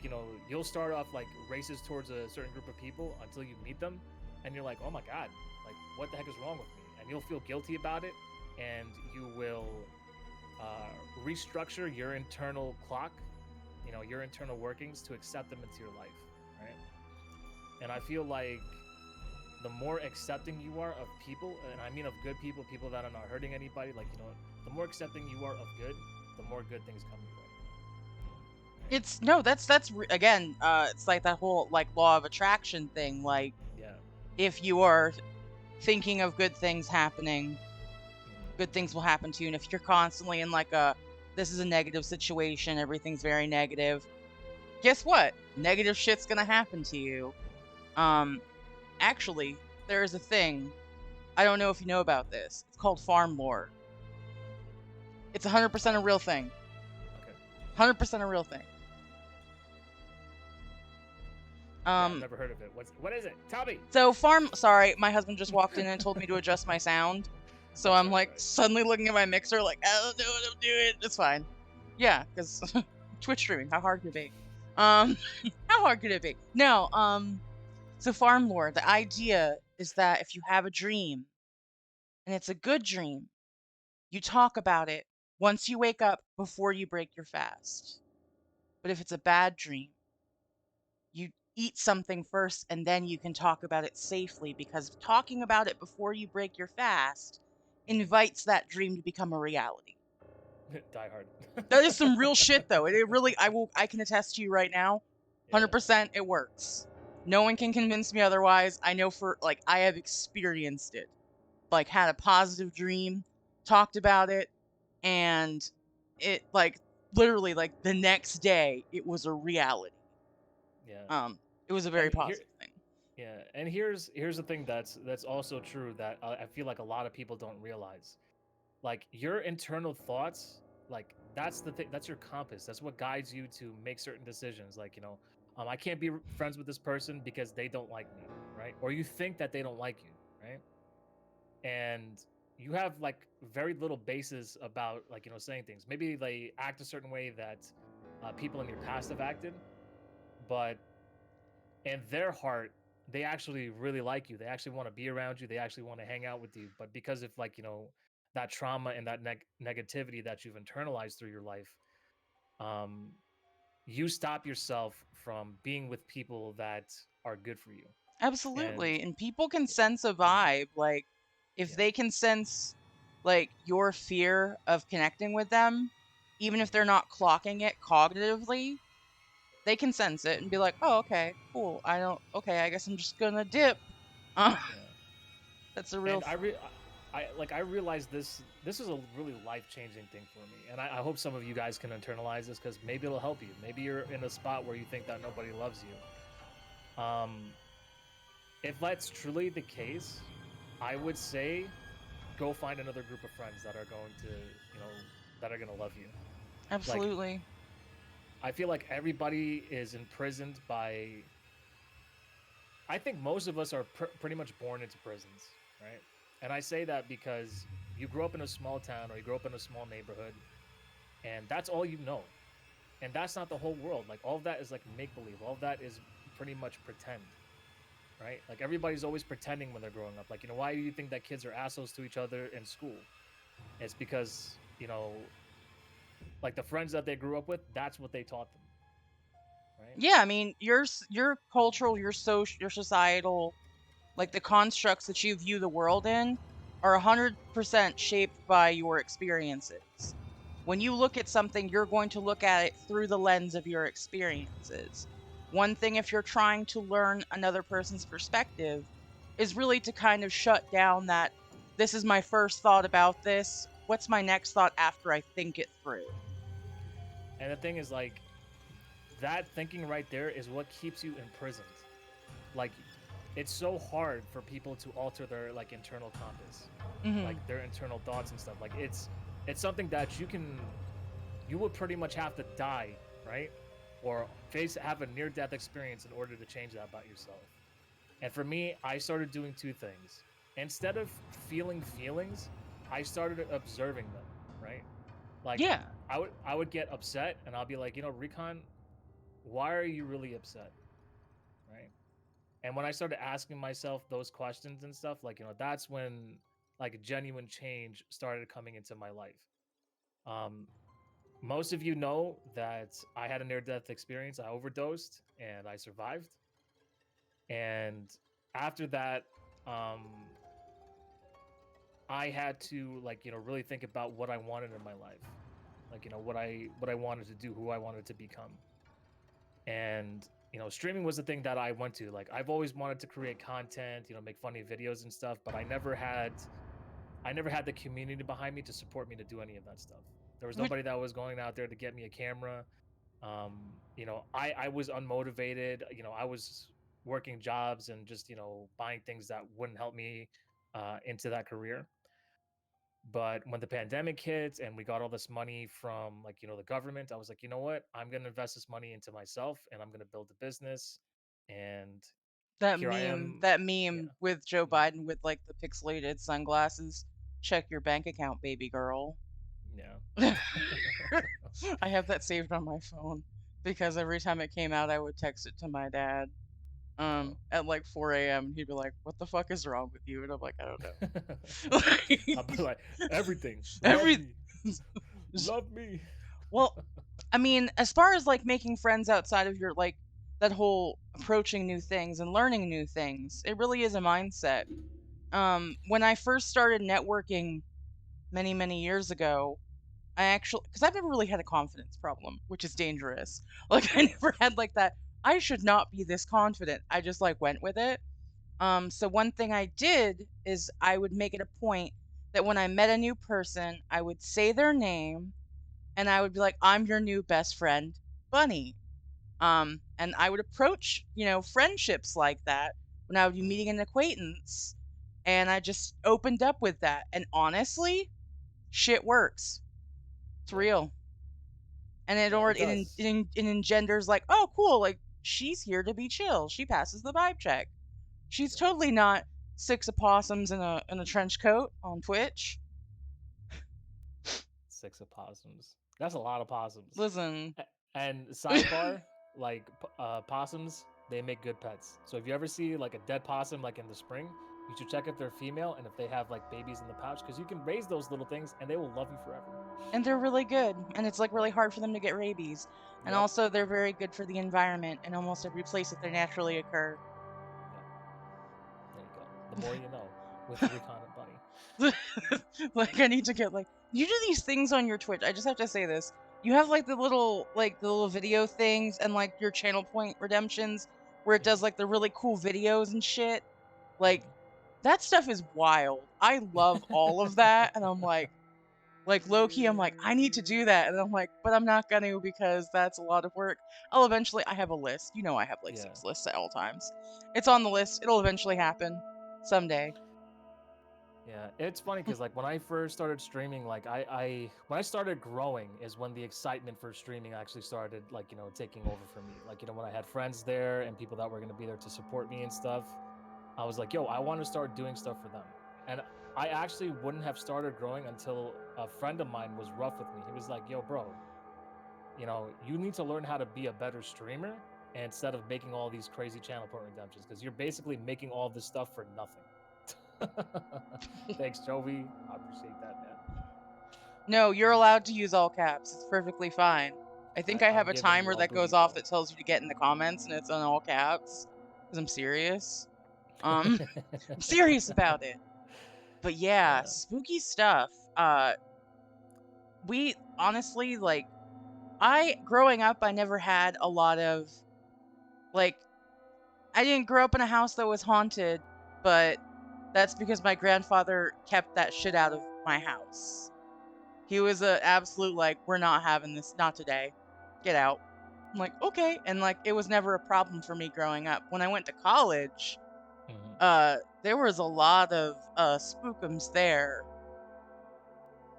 Speaker 2: you'll start off like racist towards a certain group of people until you meet them, and you're like, oh my god, like what the heck is wrong with me? And you'll feel guilty about it, and you will restructure your internal clock, your internal workings to accept them into your life, right? And I feel like the more accepting you are of people, and I mean of good people, people that are not hurting anybody, like the more accepting you are of good, the more good things come your way.
Speaker 1: It's no, that's again, it's like that whole like law of attraction thing. Like
Speaker 2: Yeah.
Speaker 1: if you are thinking of good things happening, good things will happen to you. And if you're constantly in like this is a negative situation, everything's very negative, guess what? Negative shit's gonna happen to you. Actually, there is a thing. I don't know if you know about this. It's called farm lore. It's 100% a real thing.
Speaker 2: Okay.
Speaker 1: 100% a real thing.
Speaker 2: Yeah, I've never heard of it. What is it? Tell me.
Speaker 1: So sorry, my husband just walked in and told me to adjust my sound. So I'm like suddenly looking at my mixer like, I don't know what I'm doing. It's fine. Yeah, because Twitch streaming, how hard could it be? How hard could it be? No, so farm lore, the idea is that if you have a dream and it's a good dream, you talk about it once you wake up before you break your fast. But if it's a bad dream, you eat something first and then you can talk about it safely, because talking about it before you break your fast invites that dream to become a reality.
Speaker 2: Die Hard.
Speaker 1: That is some real shit though. It really, I can attest to you right now, 100% it works. No one can convince me otherwise. I know for like I have experienced it. Like had a positive dream, talked about it, and it like literally like the next day it was a reality.
Speaker 2: Yeah.
Speaker 1: It was a very
Speaker 2: And here,
Speaker 1: positive thing.
Speaker 2: yeah, and here's the thing that's also true that I feel like a lot of people don't realize. Like your internal thoughts, Like that's the thing. That's your compass. That's what guides you to make certain decisions. Like, I can't be friends with this person because they don't like me, right? Or you think that they don't like you, right? And you have like very little basis about like saying things. Maybe they act a certain way that people in your past have acted, but in their heart, they actually really like you. They actually want to be around you. They actually want to hang out with you. But because of like that trauma and that negativity that you've internalized through your life, um, you stop yourself from being with people that are good for you. And
Speaker 1: Absolutely. And people can
Speaker 2: yeah,
Speaker 1: sense a
Speaker 2: mhm,
Speaker 1: vibe. Like, if
Speaker 2: yeah,
Speaker 1: they can sense, like, your fear of connecting with them, even if they're
Speaker 2: mhm,
Speaker 1: not clocking it cognitively, they can sense it and be like, oh, okay, cool. Okay, I guess I'm just gonna dip. Uh,
Speaker 2: yeah.
Speaker 1: that's a real.
Speaker 2: And I realized this is a really life changing thing for me, and I hope some of you guys can internalize this because maybe it'll help you. Maybe you're in a spot where you think that nobody loves you. If that's truly the case, I would say go find another group of friends that are going to that are going to love you. Like
Speaker 1: Absolutely.
Speaker 2: I feel like everybody is imprisoned by. I think most of us are pretty much born into prisons, right? And I say that because you grow up in a small town or you grow up in a small neighborhood, and that's all you know. And that's not the whole world. Like all of that is like make believe. All of that is pretty much pretend, right? Like everybody's always pretending when they're growing up. Like, why do you think that kids are assholes to each other in school? It's because, like the friends that they grew up with, that's what they taught them, right?
Speaker 1: Yeah, I mean, your cultural, your social, your societal, like, the constructs that you view the world in are 100% shaped by your experiences. When you look at something, you're going to look at it through the lens of your experiences. One thing, if you're trying to learn another person's perspective, is really to kind of shut down that this is my first thought about this. What's my next thought after I think it through?
Speaker 2: And the thing is, like, that thinking right there is what keeps you imprisoned. Like, it's so hard for people to alter their like internal compass,
Speaker 1: Hmm.
Speaker 2: like their internal thoughts and stuff. Like, it's something that you would pretty much have to die, right? Or have a near death experience in order to change that about yourself. And for me, I started doing two things. Instead of feeling feelings, I started observing them, right? Like
Speaker 1: Yeah,
Speaker 2: I would get upset and I'll be like, Recon, why are you really upset? Right? And when I started asking myself those questions and stuff, like, that's when like genuine change started coming into my life. Um, Most of you know that I had a near death experience. I overdosed and I survived. And after that, um, I had to like, really think about what I wanted in my life. Like, what I wanted to do, who I wanted to become. And, streaming was the thing that I went to. Like I've always wanted to create content, make funny videos and stuff, but I never had the community behind me to support me to do any of that stuff. There was
Speaker 1: which,
Speaker 2: nobody that was going out there to get me a camera. I was unmotivated. I was working jobs and just buying things that wouldn't help me into that career. But when the pandemic hit and we got all this money from like the government, I was like, you know what? I'm gonna invest this money into myself and I'm gonna build a business. And
Speaker 1: that
Speaker 2: here I
Speaker 1: meme,
Speaker 2: am.
Speaker 1: that
Speaker 2: Yeah.
Speaker 1: meme with Joe
Speaker 2: Mhm.
Speaker 1: Biden with like the pixelated sunglasses. Check your bank account, baby girl.
Speaker 2: Yeah.
Speaker 1: I have that saved on my phone because every time it came out, I would text it to my dad.
Speaker 2: Oh.
Speaker 1: At like 4 a.m. and he'd be like, "What the fuck is wrong with you?" And I'm like, "I don't
Speaker 2: I'll be
Speaker 1: know."
Speaker 2: like, everything. Love
Speaker 1: Every
Speaker 2: me. Love me.
Speaker 1: well, I mean, as far as like making friends outside of your like that whole approaching new things and learning new things, it really is a mindset. When I first started networking many years ago, I actually, because I've never really had a confidence problem, which is dangerous. Like, I never had like that. I should not be this confident. I just like went with it. So one thing I did is I would make it a point that when I met a new person, I would say their name and I would be like, "I'm your new best friend, Bunny." And I would approach, friendships like that when I would be meeting an acquaintance, and I just opened up with that. And honestly, shit works. It's
Speaker 2: Yeah.
Speaker 1: real. And it
Speaker 2: Yeah. It
Speaker 1: already
Speaker 2: does.
Speaker 1: it engenders like, oh, cool, like she's here to be chill. She passes the vibe check. She's
Speaker 2: Yeah.
Speaker 1: totally not six opossums in a trench coat on Twitch.
Speaker 2: 6 opossums. That's a lot of possums.
Speaker 1: Listen,
Speaker 2: And sidebar, like possums, they make good pets. So if you ever see like a dead possum like in the spring, you should check if they're female and if they have like babies in the pouch because you can raise those little things and they will love you forever.
Speaker 1: and they're really good, and it's like really hard for them to get rabies. And
Speaker 2: Yep.
Speaker 1: also they're very good for the environment in almost every place that they naturally occur.
Speaker 2: Yep. There you go. The more you know with Recon and Bunny.
Speaker 1: Like I need to get like you do these things on your Twitch. I just have to say this. You have like the little video things and like your channel point redemptions where it does
Speaker 2: Hmm.
Speaker 1: like the really cool videos and shit. Like
Speaker 2: Hmm.
Speaker 1: that stuff is wild. I love all of that and I'm like low key I'm like I need to do that and I'm like but I'm not going to because that's a lot of work. I'll eventually I have a list. You know I have like
Speaker 2: Yeah.
Speaker 1: 6 lists at all times. It's on the list. It'll eventually happen someday.
Speaker 2: Yeah, it's funny because like when I first started streaming, like I when I started growing is when the excitement for streaming actually started like taking over for me. Like when I had friends there and people that were gonna be there to support me and stuff, I was like, yo, I want to start doing stuff for them. And I actually wouldn't have started growing until a friend of mine was rough with me. He was like, yo, bro, you need to learn how to be a better streamer instead of making all these crazy channel point redemptions because you're basically making all this stuff for nothing. Thanks, Jovi. I appreciate that, man.
Speaker 1: No, you're allowed to use all caps. It's perfectly fine. I think I
Speaker 2: I'm
Speaker 1: have a
Speaker 2: giving you
Speaker 1: timer
Speaker 2: all
Speaker 1: that goes
Speaker 2: booty,
Speaker 1: off
Speaker 2: bro.
Speaker 1: that tells you to get in the comments and it's on all caps. Because I'm serious. Um, I'm serious about it. But yeah,
Speaker 2: Yeah.
Speaker 1: spooky stuff. We honestly like I growing up I never had a lot of like I didn't grow up in a house that was haunted, but that's because my grandfather kept that shit out of my house. He was a absolute like, we're not having this, not today. Get out. I'm like, okay. And like it was never a problem for me growing up. When I went to college,
Speaker 2: Mhm.
Speaker 1: there was a lot of spookums there.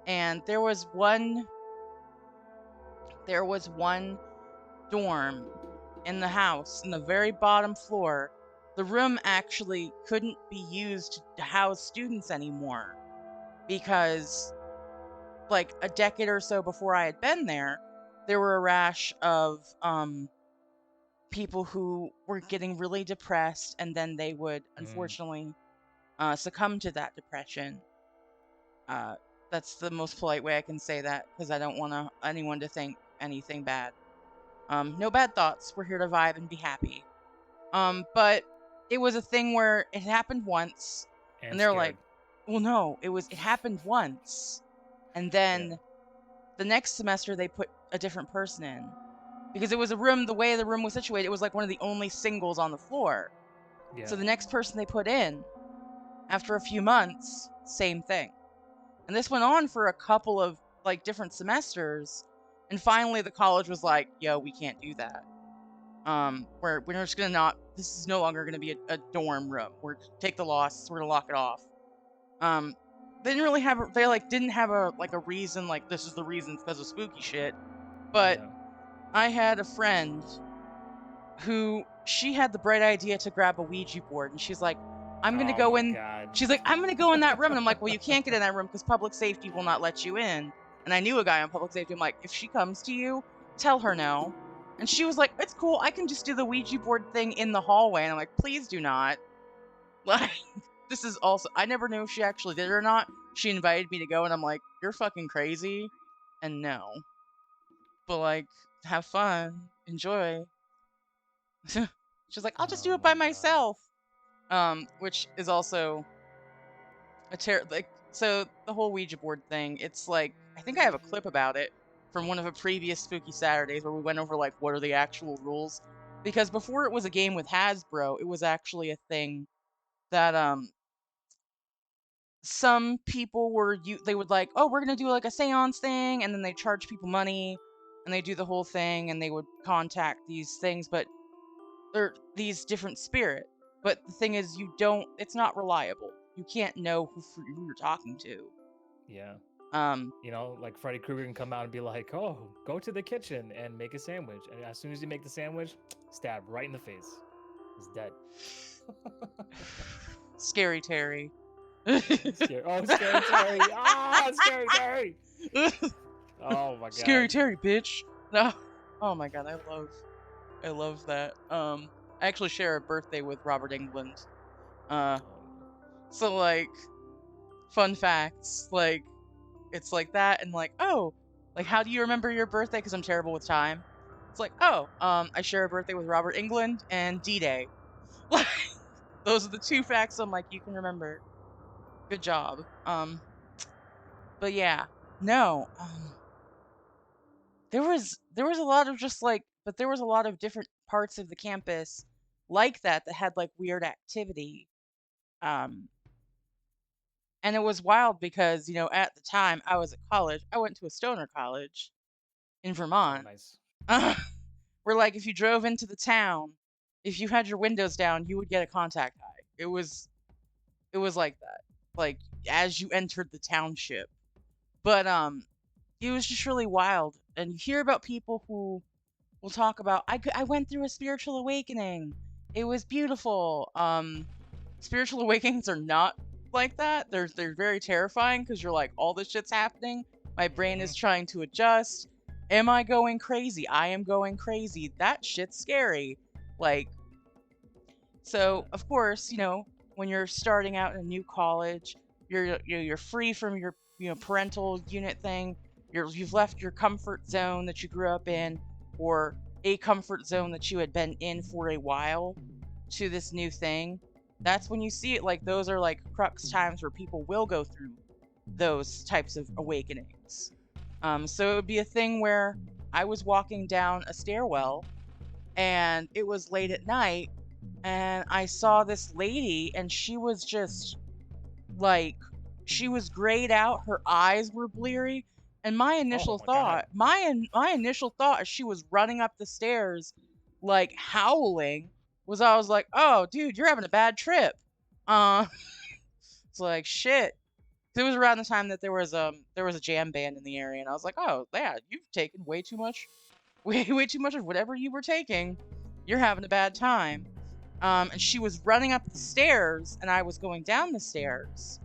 Speaker 1: And there was one dorm in the house in the very bottom floor. The room actually couldn't be used to house students anymore because like a decade or so before I had been there were a rash of people who were getting really depressed, and then they would
Speaker 2: Mm.
Speaker 1: unfortunately succumb to that depression. Uh, that's the most polite way I can say that because I don't want anyone to think anything bad. No bad thoughts. We're here to vibe and be happy. But it was a thing where it happened once, and
Speaker 2: And
Speaker 1: they're
Speaker 2: scared.
Speaker 1: like, "Well, no, it happened once," and
Speaker 2: Yeah.
Speaker 1: then the next semester they put a different person in because it was a room. The way the room was situated, it was like one of the only singles on the floor.
Speaker 2: Yeah.
Speaker 1: So the next person they put in, after a few months, same thing. And this went on for a couple of like different semesters. And finally the college was like, yo, we can't do that. We're just gonna not this is no longer gonna be a dorm room. We're take the loss, we're gonna lock it off. Um they didn't really have they like didn't have a reason like this is the reason because of spooky shit. But
Speaker 2: Yeah.
Speaker 1: I had a friend who she had the bright idea to grab a Ouija board and she's like, I'm gonna
Speaker 2: Oh
Speaker 1: go
Speaker 2: my
Speaker 1: in.
Speaker 2: god.
Speaker 1: She's like, I'm gonna go in that room. And I'm like, well, you can't get in that room because public safety will not let you in. And I knew a guy on public safety. I'm like, if she comes to you, tell her no. And she was like, it's cool. I can just do the Ouija board thing in the hallway. And I'm like, please do not. Like, this is also, I never knew if she actually did it or not. She invited me to go, and I'm like, you're fucking crazy. And no. But like, have fun, enjoy. She's like, I'll just
Speaker 2: Oh
Speaker 1: do it by
Speaker 2: my god.
Speaker 1: myself. Which is also like so the whole Ouija board thing. It's like I think I have a clip about it from one of the previous Spooky Saturdays where we went over like what are the actual rules. Because before it was a game with Hasbro, it was actually a thing that some people were they would like, oh, we're gonna do like a seance thing, and then they charge people money, and they do the whole thing, and they would contact these things, but or these different spirit. But the thing is, you don't. It's not reliable. You can't know who you're talking to.
Speaker 2: Yeah. You know, like Freddy Krueger can come out and be like, "Oh, go to the kitchen and make a sandwich," and as soon as you make the sandwich, stab right in the face. He's dead.
Speaker 1: Scary Terry.
Speaker 2: Scary. Oh, scary Terry. Ah, scary Terry. Oh my
Speaker 1: Scary
Speaker 2: god.
Speaker 1: Terry, bitch. No. Oh my god, I love that. I actually share a birthday with Robert England. Uh, so like, fun facts, like, it's like that, and like, oh, like, how do you remember your birthday? Because I'm terrible with time. It's like, oh, I share a birthday with Robert England and D-Day. Like, those are the two facts I'm like, you can remember. Good job. But yeah, no, there was a lot of just like, but there was a lot of different parts of the campus like that had like weird activity. Um, and it was wild because at the time I was at college. I went to a stoner college in
Speaker 2: Oh,
Speaker 1: Vermont.
Speaker 2: nice.
Speaker 1: Where like if you drove into the town, if you had your windows down, you would get a contact high. It was like that. Like as you entered the township. But it was just really wild. And you hear about people who will talk about I went through a spiritual awakening. It was beautiful. Spiritual awakenings are not like that. They're very terrifying because you're like all this shit's happening. My brain
Speaker 2: Mm-hmm.
Speaker 1: is trying to adjust. Am I going crazy? I am going crazy. That shit's scary. Like so, of course, when you're starting out in a new college, you're free from your parental unit thing. You've left your comfort zone that you grew up in, or a comfort zone that you had been in for a while, to this new thing. That's when you see it. Like those are like crux times where people will go through those types of awakenings. So it would be a thing where I was walking down a stairwell and it was late at night and I saw this lady and she was just like she was grayed out, her eyes were bleary, and my
Speaker 2: Oh
Speaker 1: initial
Speaker 2: my god.
Speaker 1: thought, my initial thought as she was running up the stairs like howling was I was like, "Oh, dude, you're having a bad trip." Uh it's like shit. It was around the time that there was a jam band in the area and I was like, "Oh, yeah, you've taken way too much way too much of whatever you were taking. You're having a bad time." And she was running up the stairs, and I was going down the stairs.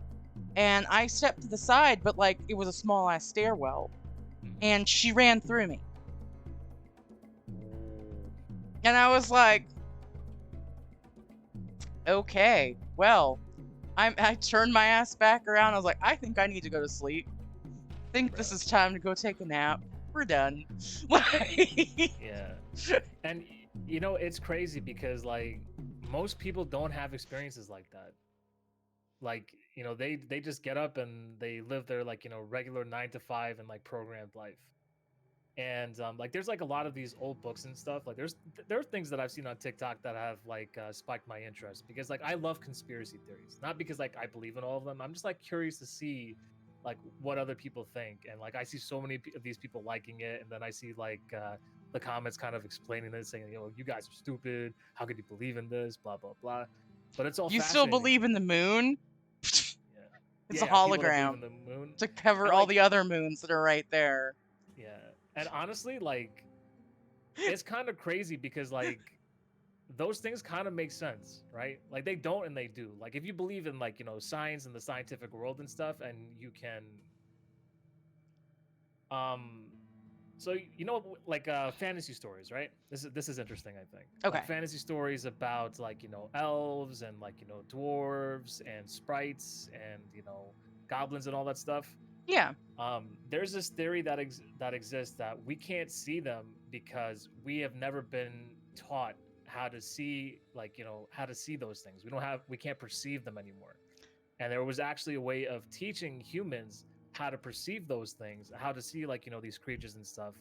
Speaker 1: And I stepped to the side, but like it was a small ass stairwell, and she ran through me. And I was like, okay, well, I turned my ass back around. I was like, I think I need to go to sleep. I think this is time to go take a nap. We're done.
Speaker 2: Yeah. And it's crazy because like most people don't have experiences like that. Like, they just get up and they live their like, regular 9 to 5 and like programmed life. And like there's like a lot of these old books and stuff. Like there are things that I've seen on TikTok that have like spiked my interest because like I love conspiracy theories. Not because like I believe in all of them. I'm just like curious to see like what other people think. And like I see so many of these people liking it, and then I see like the comments kind of explaining this, saying, you guys are stupid. How could you believe in this? Blah blah blah. But it's all
Speaker 1: You still
Speaker 2: fascinating to
Speaker 1: believe in
Speaker 2: me.
Speaker 1: the moon?
Speaker 2: Yeah.
Speaker 1: It's a
Speaker 2: Yeah, people that believe
Speaker 1: hologram
Speaker 2: in the moon.
Speaker 1: to cover
Speaker 2: And
Speaker 1: all
Speaker 2: like,
Speaker 1: the other moons that are right there.
Speaker 2: yeah. And honestly, like it's kind of crazy because like those things kind of make sense, right? Like they don't and they do. Like if you believe in like, science and the scientific world and stuff, and you can um so like fantasy stories, right? This is interesting, I think. Like
Speaker 1: Okay.
Speaker 2: fantasy stories about like, elves and like, dwarves and sprites and, goblins and all that stuff.
Speaker 1: Yeah.
Speaker 2: There's this theory that exists that we can't see them because we have never been taught how to see like how to see those things. We can't perceive them anymore. And there was actually a way of teaching humans how to perceive those things, how to see like these creatures and stuff.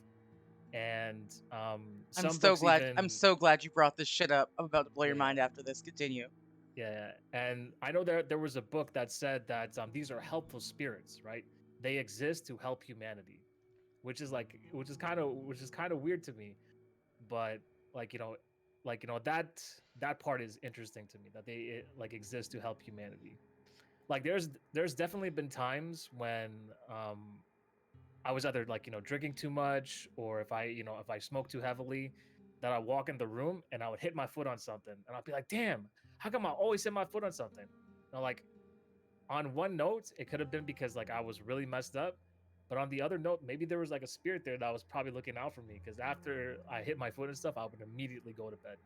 Speaker 2: And
Speaker 1: I'm
Speaker 2: some
Speaker 1: so
Speaker 2: books
Speaker 1: glad I'm
Speaker 2: even
Speaker 1: so glad you brought this shit up. I'm about to blow your
Speaker 2: yeah
Speaker 1: mind after this. Continue.
Speaker 2: yeah. And I know there was a book that said that these are helpful spirits, right? They exist to help humanity, which is kind of weird to me, but like that part is interesting to me, that they like exist to help humanity. like there's definitely been times when I was either like, drinking too much, or if I smoke too heavily, that I walk in the room and I would hit my foot on something and I'd be like, damn, how come I always hit my foot on something? Like, on one note, it could have been because like I was really messed up. But on the other note, maybe there was like a spirit there that was probably looking out for me. Because after I hit my foot and stuff, I would immediately go to bed.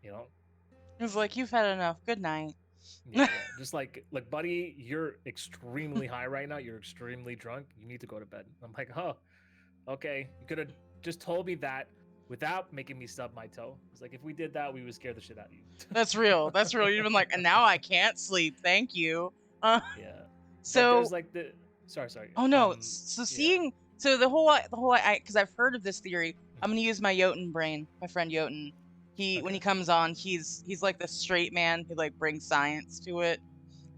Speaker 2: You know?
Speaker 1: It's like, you've had enough. Good night.
Speaker 2: Yeah, yeah. Just like, buddy, you're extremely high right now. You're extremely drunk. You need to go to bed. I'm like, oh, okay. You could have just told me that without making me stub my toe. It's like if we did that, we would scare the shit out of you.
Speaker 1: That's real. That's real. You've been like, and now I can't sleep. Thank you. Uh,
Speaker 2: Yeah. But there's
Speaker 1: so,
Speaker 2: like the sorry.
Speaker 1: oh no. So
Speaker 2: Yeah.
Speaker 1: seeing, so because I've heard of this theory. I'm gonna use my Jotun brain. My friend Jotun. When he
Speaker 2: Okay.
Speaker 1: comes on, he's like the straight man who like brings science to it.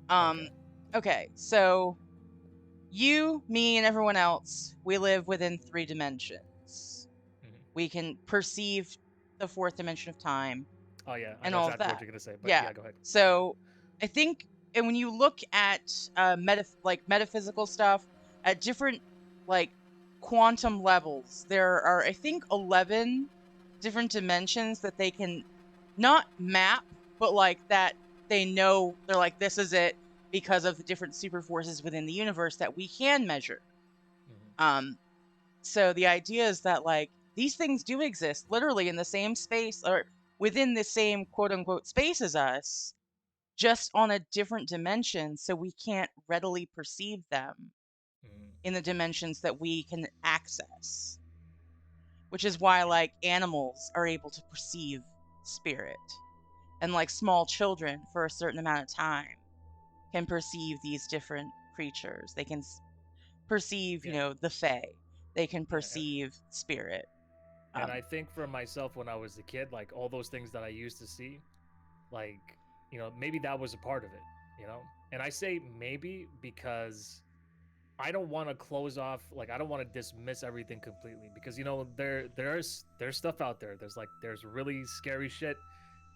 Speaker 1: Um,
Speaker 2: Okay.
Speaker 1: okay. So you, me, and everyone else, we live within 3 dimensions.
Speaker 2: Hmm.
Speaker 1: We can perceive the fourth dimension of time
Speaker 2: Oh yeah, I
Speaker 1: and
Speaker 2: know
Speaker 1: all of
Speaker 2: exactly what
Speaker 1: that.
Speaker 2: you're gonna say, but
Speaker 1: Yeah.
Speaker 2: yeah, go ahead. Yeah.
Speaker 1: So I think, and when you look at metaphysical stuff at different like quantum levels, there are, I think, 11 different dimensions that they can not map, but like that they know, they're like, this is it because of the different super forces within the universe that we can measure.
Speaker 2: Hmm.
Speaker 1: Um, so the idea is that like these things do exist literally in the same space or within the same quote unquote space as us, just on a different dimension. So we can't readily perceive them
Speaker 2: Hmm.
Speaker 1: in the dimensions that we can access, which is why like animals are able to perceive spirit. And like small children for a certain amount of time can perceive these different creatures. They can perceive,
Speaker 2: Yeah.
Speaker 1: the fae. They can
Speaker 2: Yeah.
Speaker 1: perceive spirit.
Speaker 2: And
Speaker 1: Um,
Speaker 2: I think for myself, when I was a kid, like all those things that I used to see, like, maybe that was a part of it, you know? And I say maybe because I don't want to close off, like I don't want to dismiss everything completely, because there's stuff out there. There's really scary shit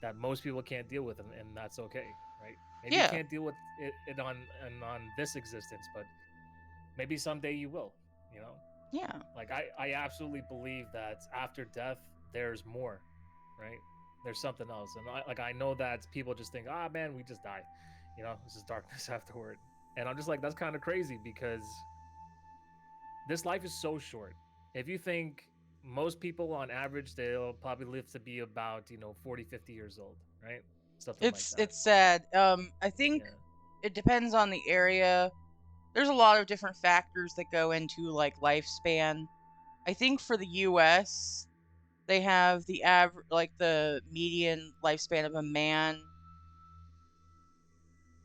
Speaker 2: that most people can't deal with, and that's okay, right? Maybe you
Speaker 1: yeah,
Speaker 2: can't deal with it on this existence, but maybe someday you will, you know?
Speaker 1: yeah,
Speaker 2: Like I absolutely believe that after death there's more, right? There's something else. And I know that people just think, ah man, we just die. This is darkness afterward. And I'm just like, that's kind of crazy, because this life is so short. If you think most people on average, they'll probably live to be about, 40, 50 years old, right? Something like that.
Speaker 1: it's sad. I think
Speaker 2: Yeah.
Speaker 1: it depends on the area. There's a lot of different factors that go into like lifespan. I think for the US, they have the average, like the median lifespan of a man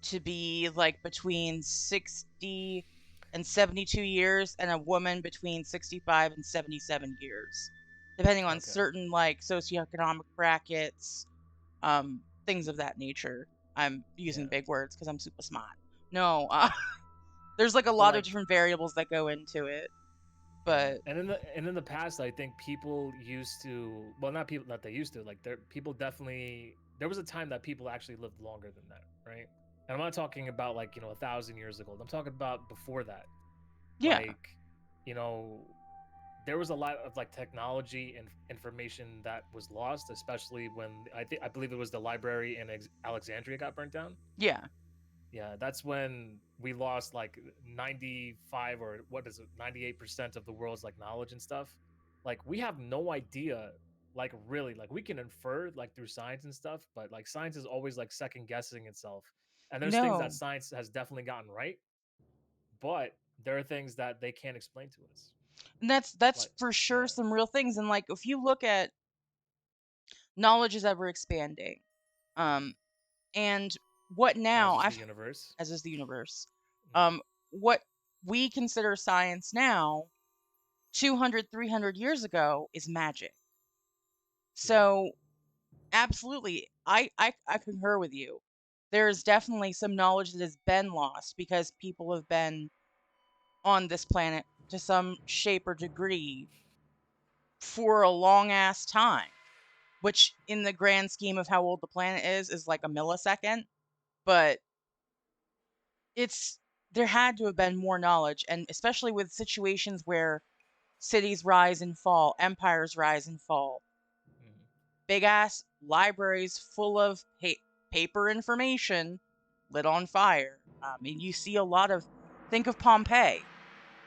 Speaker 1: to be like between 60 and 72 years, and a woman between 65 and 77 years, depending on
Speaker 2: Okay.
Speaker 1: certain like socioeconomic brackets, things of that nature. I'm using
Speaker 2: Yeah.
Speaker 1: big words because I'm super smart. No, there's like a
Speaker 2: But
Speaker 1: lot of
Speaker 2: like,
Speaker 1: different variables that go into it,
Speaker 2: yeah,
Speaker 1: but
Speaker 2: and in the past, I think people used to, well, not people, not they used to, like people definitely, there was a time that people actually lived longer than that, right? And I'm not talking about like 1,000 years ago. I'm talking about before that.
Speaker 1: yeah,
Speaker 2: Like, you know, there was a lot of like technology and information that was lost, especially when I believe it was the library in Alexandria got burnt down.
Speaker 1: yeah.
Speaker 2: Yeah, that's when we lost like 95, or what is it, 98% of the world's like knowledge and stuff. Like we have no idea, like really, like we can infer like through science and stuff, but like science is always like second guessing itself. And there's things that
Speaker 1: No,
Speaker 2: science has definitely gotten right, but there are things that they can't explain to us.
Speaker 1: and that's
Speaker 2: Like,
Speaker 1: for sure
Speaker 2: yeah,
Speaker 1: some real things. And like if you look at knowledge is ever expanding, um, and what
Speaker 2: as
Speaker 1: now?
Speaker 2: is the
Speaker 1: I've
Speaker 2: universe.
Speaker 1: as is the universe.
Speaker 2: Mm,
Speaker 1: What we consider science now, 200, 300 years ago, is magic.
Speaker 2: yeah.
Speaker 1: So, absolutely, I concur with you. There is definitely some knowledge that has been lost because people have been on this planet to some shape or degree for a long ass time, which in the grand scheme of how old the planet is like a millisecond. But there had to have been more knowledge, and especially with situations where cities rise and fall, empires rise and fall,
Speaker 2: Mhm.
Speaker 1: big ass libraries full of paper information lit on fire. And you see a lot of, think of Pompeii.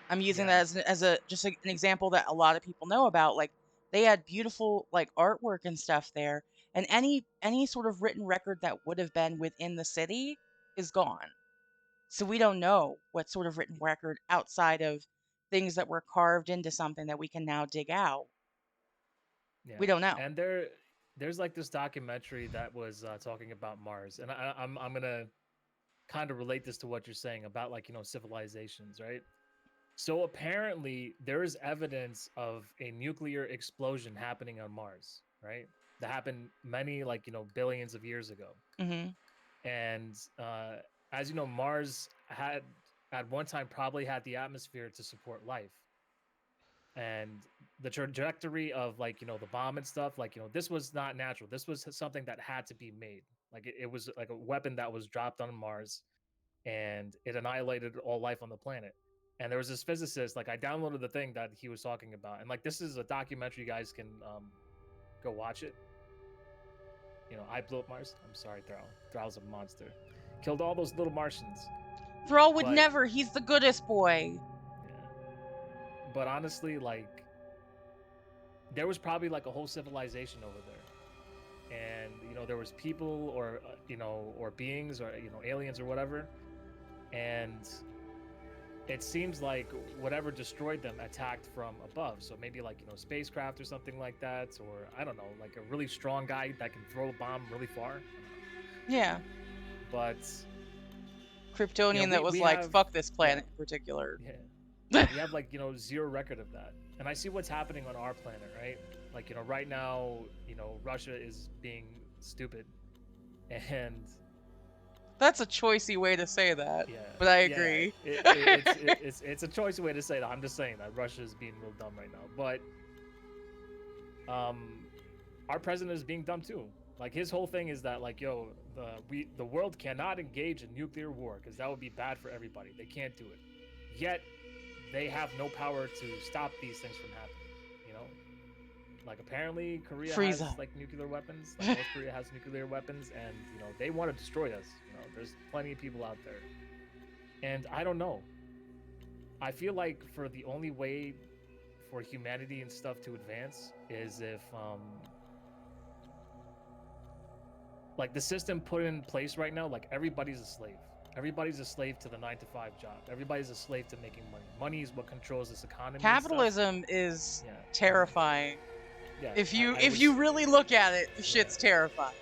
Speaker 1: I'm using
Speaker 2: Yeah,
Speaker 1: that as a just an example that a lot of people know about. Like, they had beautiful like artwork and stuff there, and any sort of written record that would have been within the city is gone. So we don't know what sort of written record outside of things that were carved into something that we can now dig out.
Speaker 2: yeah.
Speaker 1: We don't know.
Speaker 2: And there's like this documentary that was talking about Mars, and I'm gonna kind of relate this to what you're saying about like civilizations, right? So apparently there is evidence of a nuclear explosion happening on Mars, right? That happened many like billions of years ago,
Speaker 1: Hmm.
Speaker 2: and as you know, Mars had at one time probably had the atmosphere to support life, and the trajectory of like the bomb and stuff, like this was not natural. This was something that had to be made. Like it was like a weapon that was dropped on Mars, and it annihilated all life on the planet. And there was this physicist, like I downloaded the thing that he was talking about, and like this is a documentary, you guys can go watch it. I blew up Mars. I'm sorry, Thrall. Thrall's a monster. Killed all those little Martians.
Speaker 1: Thrall would
Speaker 2: But
Speaker 1: never. He's the goodest boy.
Speaker 2: yeah. But honestly, like there was probably like a whole civilization over there, and there was people or or beings or aliens or whatever, and it seems like whatever destroyed them attacked from above. So maybe like spacecraft or something like that, or I don't know, like a really strong guy that can throw a bomb really far.
Speaker 1: Yeah.
Speaker 2: But
Speaker 1: Kryptonian that
Speaker 2: we
Speaker 1: was
Speaker 2: we
Speaker 1: like,
Speaker 2: have
Speaker 1: fuck this
Speaker 2: yeah
Speaker 1: planet in particular.
Speaker 2: yeah we have like zero record of that, and I see what's happening on our planet, right? Like right now, Russia is being stupid, and
Speaker 1: That's a choicey way to say that,
Speaker 2: yeah,
Speaker 1: but I
Speaker 2: yeah,
Speaker 1: agree.
Speaker 2: it's a choice way to say that. I'm just saying that Russia is being real dumb right now, but um, our president is being dumb too. Like his whole thing is that like, yo, the world cannot engage in nuclear war because that would be bad for everybody. They can't do it. Yet they have no power to stop these things from happening. You know, like apparently Korea has
Speaker 1: Frieza.
Speaker 2: like nuclear weapons. Like North Korea has nuclear weapons, and they want to destroy us. There's plenty of people out there, and I don't know. I feel like for the only way for humanity and stuff to advance is if like the system put in place right now, like everybody's a slave. Everybody's a slave to the 9 to 5 job. Everybody's a slave to making money. Money is what controls this economy and stuff.
Speaker 1: Capitalism is
Speaker 2: Yeah,
Speaker 1: terrifying.
Speaker 2: yeah. I
Speaker 1: If
Speaker 2: wish.
Speaker 1: you really look at it, the
Speaker 2: Yeah,
Speaker 1: shit's terrifying.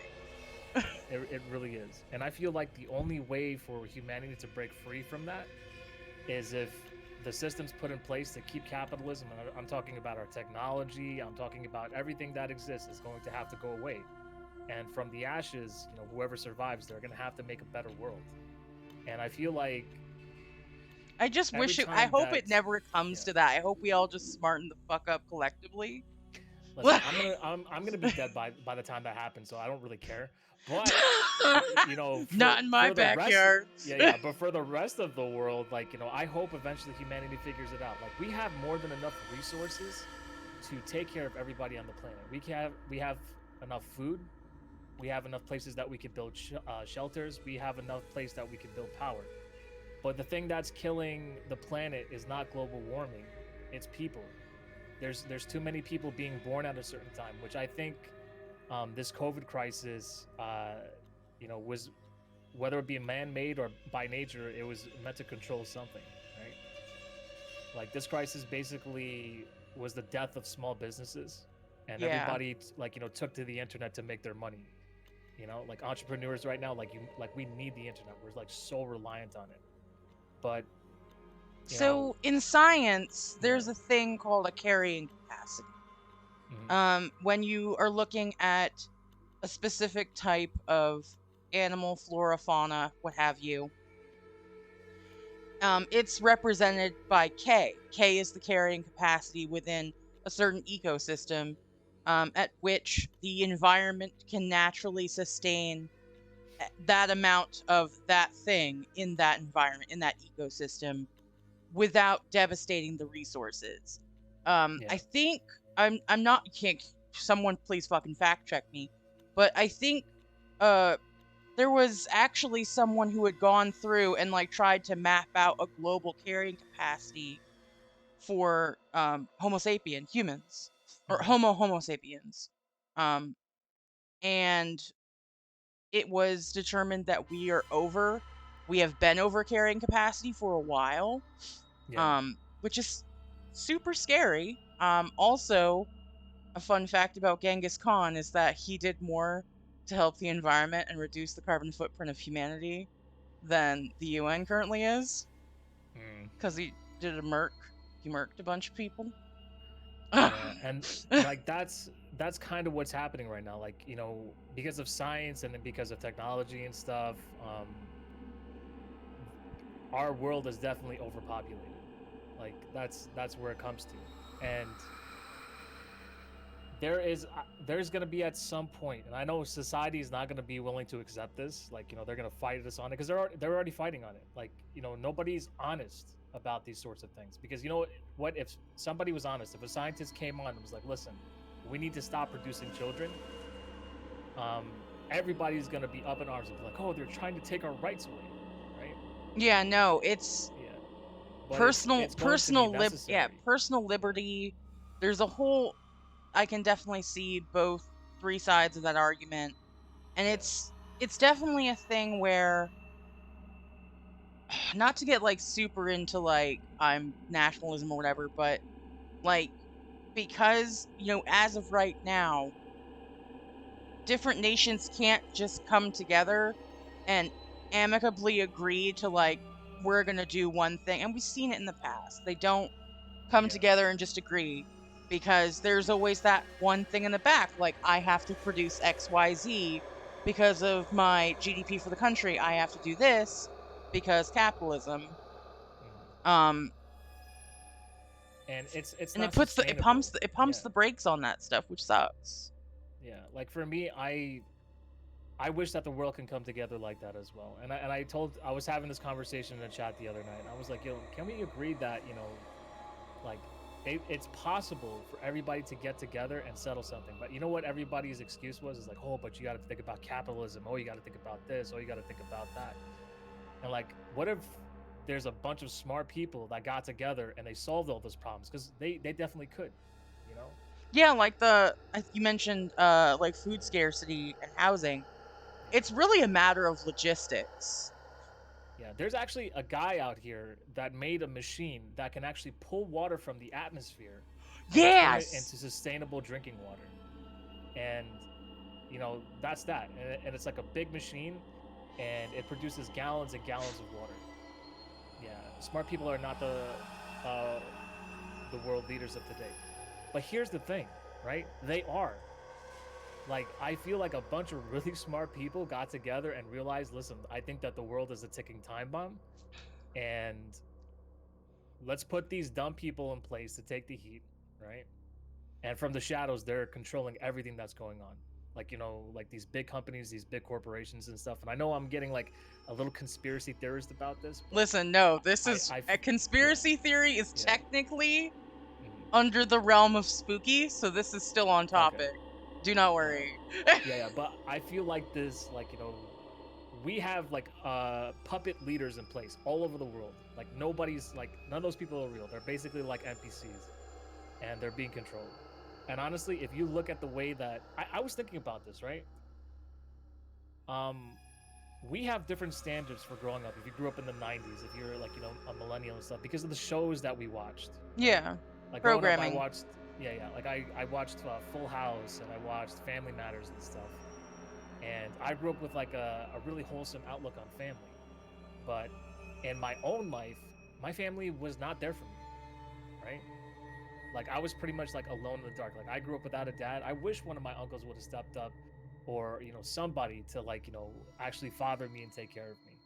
Speaker 2: it really is. And I feel like the only way for humanity to break free from that is if the systems put in place to keep capitalism. And I'm talking about our technology. I'm talking about everything that exists is going to have to go away. And from the ashes, whoever survives, they're going to have to make a better world. And I feel like
Speaker 1: I just
Speaker 2: every
Speaker 1: wish I
Speaker 2: time
Speaker 1: hope
Speaker 2: that,
Speaker 1: it never comes
Speaker 2: yeah,
Speaker 1: to that. I hope we all just smarten the fuck up collectively.
Speaker 2: listen, I'm gonna be dead by the time that happens, so I don't really care. But
Speaker 1: Not in my
Speaker 2: for the rest,
Speaker 1: backyard.
Speaker 2: yeah, but for the rest of the world, like I hope eventually humanity figures it out. Like we have more than enough resources to take care of everybody on the planet. We have enough food. We have enough places that we can build shelters. We have enough place that we can build power. But the thing that's killing the planet is not global warming; it's people. There's too many people being born at a certain time, which I think this COVID crisis, was whether it be man-made or by nature, it was meant to control something, right? Like this crisis basically was the death of small businesses, and
Speaker 1: Yeah.
Speaker 2: everybody like took to the internet to make their money. Like entrepreneurs right now, like we need the internet. We're like so reliant on it, but you know,
Speaker 1: So in science,
Speaker 2: yeah.
Speaker 1: there's a thing called a carrying capacity.
Speaker 2: Mhm.
Speaker 1: When you are looking at a specific type of animal, flora, fauna, what have you, it's represented by K. K is the carrying capacity within a certain ecosystem, at which the environment can naturally sustain that amount of that thing in that environment, in that ecosystem, without devastating the resources. I
Speaker 2: Yeah.
Speaker 1: think I'm not can't someone please fucking fact check me, but I think uh there was actually someone who had gone through and like tried to map out a global carrying capacity for Homo sapien humans or
Speaker 2: Hmm.
Speaker 1: Homo sapiens, um, and it was determined that we have been over carrying capacity for a while,
Speaker 2: Yeah.
Speaker 1: which is super scary. Also, a fun fact about Genghis Khan is that he did more to help the environment and reduce the carbon footprint of humanity than the UN currently is,
Speaker 2: Mm.
Speaker 1: because he did a merc. He merked a bunch of people.
Speaker 2: Yeah, and like that's kind of what's happening right now. Like, because of science and then because of technology and stuff, our world is definitely overpopulated. Like that's where it comes to, and there's gonna be at some point, and I know society is not gonna be willing to accept this. Like, they're gonna fight us on it because they're already fighting on it. Like, nobody's honest about these sorts of things because what if somebody was honest? If a scientist came on and was like, "Listen, we need to stop producing children," um, everybody's gonna be up in arms and be like, "Oh, they're trying to take our rights away," right?
Speaker 1: Yeah, no, it's
Speaker 2: Yeah, but it's going to be necessary.
Speaker 1: personal liberty. There's a whole I can definitely see both three sides of that argument. And
Speaker 2: Yeah,
Speaker 1: it's definitely a thing where not to get like super into like I'm nationalism or whatever, but like because, as of right now, different nations can't just come together and amicably agree to like we're going to do one thing. And we've seen it in the past. They don't come
Speaker 2: yeah,
Speaker 1: together and just agree because there's always that one thing in the back like I have to produce XYZ because of my GDP for the country. I have to do this because capitalism.
Speaker 2: mhm.
Speaker 1: Um
Speaker 2: And it's
Speaker 1: and
Speaker 2: not sustainable.
Speaker 1: it
Speaker 2: Yeah,
Speaker 1: pumps the brakes on that stuff, which sucks.
Speaker 2: yeah. Like for me, I wish that the world can come together like that as well. I was having this conversation in a chat the other night. And I was like, yo, can we agree that like it's possible for everybody to get together and settle something? But you know what everybody's excuse was is like, oh, but you got to think about capitalism. Oh, you got to think about this. Oh, you got to think about that. And like, what if there's a bunch of smart people that got together and they solved all those problems? Because they definitely could, you know.
Speaker 1: Yeah, like you mentioned like food scarcity and housing.
Speaker 2: Yeah.
Speaker 1: It's really a matter of logistics.
Speaker 2: Yeah, there's actually a guy out here that made a machine that can actually pull water from the atmosphere and turn it
Speaker 1: Yes.
Speaker 2: into sustainable drinking water. And that's that. And it's like a big machine, and it produces gallons and gallons of water. Yeah, smart people are not uh, the world leaders of today. But here's the thing, right? They are. Like, I feel like a bunch of really smart people got together and realized, listen, I think that the world is a ticking time bomb, and let's put these dumb people in place to take the heat, right? And from the shadows, they're controlling everything that's going on. Like, like these big companies, these big corporations and stuff. And I know I'm getting like a little conspiracy theorist about this, but
Speaker 1: Listen, no, this is
Speaker 2: I
Speaker 1: a
Speaker 2: yeah,
Speaker 1: conspiracy theory is
Speaker 2: yeah.
Speaker 1: technically
Speaker 2: Mhm.
Speaker 1: under the realm of spooky, so this is still on
Speaker 2: Okay.
Speaker 1: topic. Do not
Speaker 2: All right.
Speaker 1: worry.
Speaker 2: Yeah, yeah. But I feel like this, like, we have like puppet leaders in place all over the world. Like, nobody's like, none of those people are real. They're basically like NPCs, and they're being controlled. And honestly, if you look at the way that I was thinking about this, right? Um, we have different standards for growing up. If you grew up in the '90s, if you're like a millennial and stuff, because of the shows that we watched, right?
Speaker 1: Yeah,
Speaker 2: Like growing up, I
Speaker 1: programming.
Speaker 2: watched, yeah, yeah. Like I watched Full House and I watched Family Matters and stuff. And I grew up with like a really wholesome outlook on family. But in my own life, my family was not there for me, right? Like I was pretty much like alone in the dark. Like I grew up without a dad. I wish one of my uncles would have stepped up, or somebody to like actually father me and take care of me.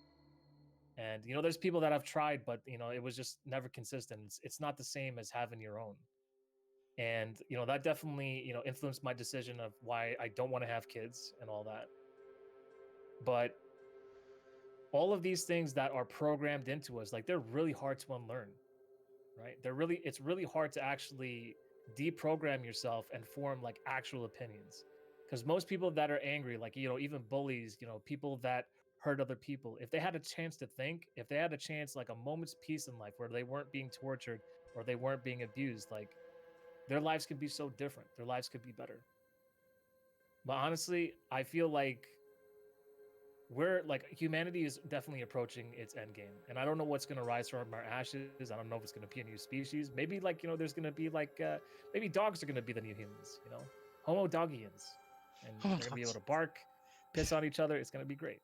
Speaker 2: And there's people that I've tried, but it was just never consistent. It's not the same as having your own. And that definitely influenced my decision of why I don't want to have kids and all that. But all of these things that are programmed into us, like they're really hard to unlearn, right? It's really hard to actually deprogram yourself and form like actual opinions. Because most people that are angry, like, even bullies, people that hurt other people, if they had a chance to think, if they had a chance, like a moment's peace in life where they weren't being tortured or they weren't being abused, like their lives could be so different. Their lives could be better. But honestly, I feel like we're like humanity is definitely approaching its end game, and I don't know what's going to rise from our ashes. I don't know if it's going to be a new species. Maybe like there's going to be like maybe dogs are going to be the new humans. Homo doggians, and
Speaker 1: Oh,
Speaker 2: they're going to be able to bark, piss on each other. It's going to be great.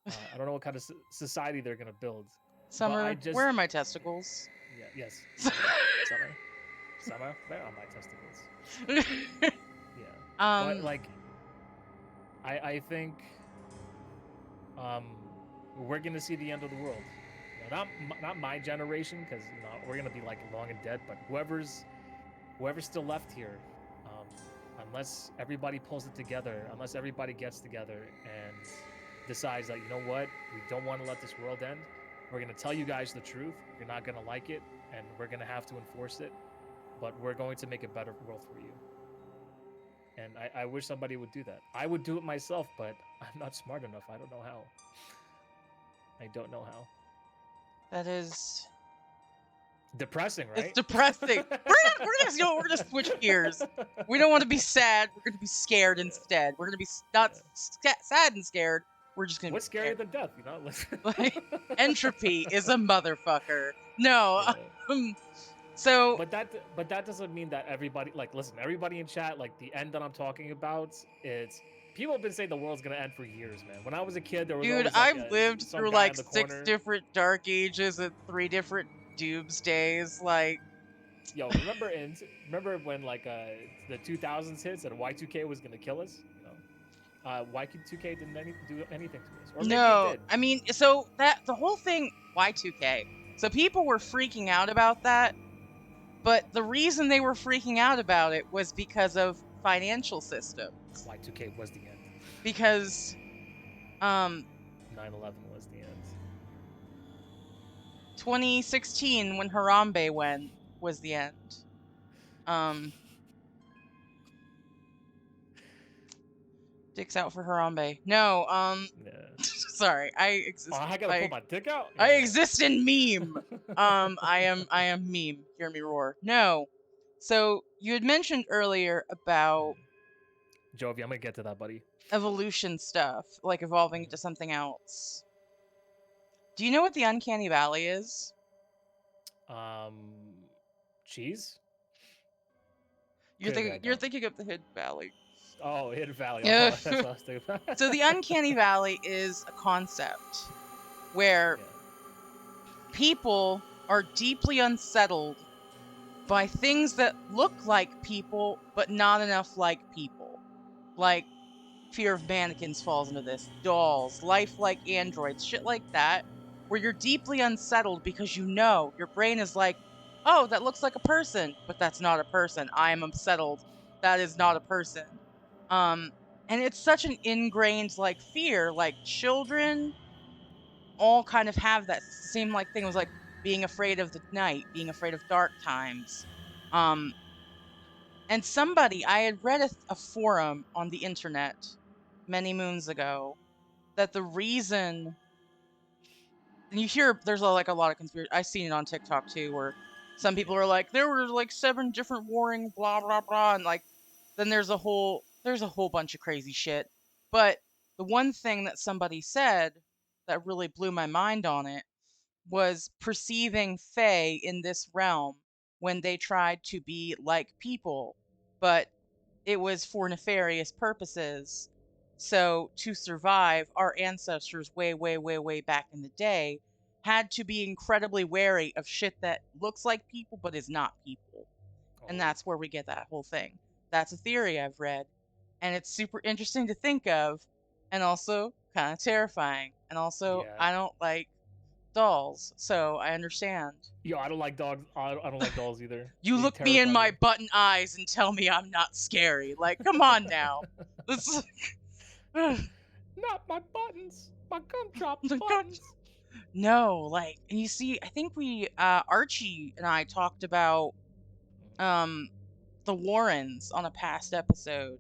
Speaker 2: I don't know what kind of society they're going to build, but I
Speaker 1: Summer,
Speaker 2: just
Speaker 1: where are my testicles?
Speaker 2: yes, summer, where are my testicles? Yeah, but
Speaker 1: um,
Speaker 2: like I think um, we're gonna see the end of the world. Not my generation, because we're gonna be like long and dead. But whoever's still left here, um, unless everybody pulls it together, unless everybody gets together and decides that what, we don't want to let this world end. We're gonna tell you guys the truth. You're not gonna like it, and we're gonna have to enforce it. But we're going to make a better world for you. And I wish somebody would do that. I would do it myself, but I'm not smart enough. I don't know how. I don't know how.
Speaker 1: that is,
Speaker 2: Depressing,
Speaker 1: it's
Speaker 2: right?
Speaker 1: depressing. We're gonna switch gears. We don't want to be sad. We're gonna be scared
Speaker 2: Yeah.
Speaker 1: instead. We're gonna be not sad and scared. We're just gonna be
Speaker 2: What's scarier
Speaker 1: scared.
Speaker 2: than death?
Speaker 1: Like entropy is a motherfucker. No.
Speaker 2: Yeah.
Speaker 1: So
Speaker 2: But that doesn't mean that everybody, like, listen, everybody in chat, like the end that I'm talking about, it's people have been saying the world's gonna end for years, man. When I was a kid, there was
Speaker 1: dude,
Speaker 2: always like
Speaker 1: I've lived
Speaker 2: some
Speaker 1: through
Speaker 2: guy
Speaker 1: like
Speaker 2: in the
Speaker 1: 6
Speaker 2: corner.
Speaker 1: different dark ages and 3 different doomsdays. Like,
Speaker 2: Yo, remember when like the 2000s hits and Y2K was gonna kill us? Y2K didn't do anything to us, or maybe it
Speaker 1: no,
Speaker 2: did.
Speaker 1: I mean, so that the whole thing Y2K. So people were freaking out about that, but the reason they were freaking out about it was because of financial systems.
Speaker 2: Y2K was the end.
Speaker 1: Because
Speaker 2: 9/11 was the end.
Speaker 1: 2016 when Harambe went was the end. Dicks out for Harambe. No,
Speaker 2: Yeah.
Speaker 1: sorry.
Speaker 2: Oh, I gotta pull my dick out.
Speaker 1: I
Speaker 2: Yeah.
Speaker 1: exist in meme. I am meme. Hear me roar. No. So you had mentioned earlier about
Speaker 2: Jovi, I'm gonna get to that, buddy.
Speaker 1: evolution stuff, like evolving into something else. Do you know what the uncanny valley is?
Speaker 2: Um, cheese.
Speaker 1: You're
Speaker 2: Clearly,
Speaker 1: thinking
Speaker 2: I
Speaker 1: you're
Speaker 2: don't.
Speaker 1: thinking of the Hidden Valley.
Speaker 2: Oh, Hidden Valley.
Speaker 1: Yeah.
Speaker 2: Oh, that's what I was thinking about.
Speaker 1: So the uncanny valley is a concept where
Speaker 2: Yeah.
Speaker 1: people are deeply unsettled by things that look like people but not enough like people. Like fear of mannequins falls into this, dolls, lifelike androids, shit like that, where you're deeply unsettled because your brain is like, oh, that looks like a person, but that's not a person. I am unsettled. That is not a person. Um, and it's such an ingrained like fear. Like children all kind of have that. It's the same like thing. It was like being afraid of the night, being afraid of dark times. Um, and somebody, I had read a forum on the internet many moons ago that the reason, and you hear there's like a lot of conspiracy. I've seen it on TikTok too, where some people are like, there were like 7 different warring blah blah blah, and like then there's a whole bunch of crazy shit. But the one thing that somebody said that really blew my mind on it was perceiving Fae in this realm when they tried to be like people, but it was for nefarious purposes. So, to survive, our ancestors, way, way, way, way back in the day, had to be incredibly wary of shit that looks like people but is not people. And
Speaker 2: Oh,
Speaker 1: that's where we get that whole thing. That's a theory I've read. And it's super interesting to think of, and also kind of terrifying. And also,
Speaker 2: yeah.
Speaker 1: I don't like dolls, so I understand.
Speaker 2: Yo, I don't like dogs. I don't like dolls either.
Speaker 1: You
Speaker 2: They
Speaker 1: look me in
Speaker 2: terrify
Speaker 1: my
Speaker 2: me.
Speaker 1: button eyes and tell me I'm not scary. Like, come on now. This is
Speaker 2: Not my buttons. My gumdrop
Speaker 1: The gun.
Speaker 2: buttons.
Speaker 1: No, like, and you see, I think Archie and I talked about um the Warrens on a past episode.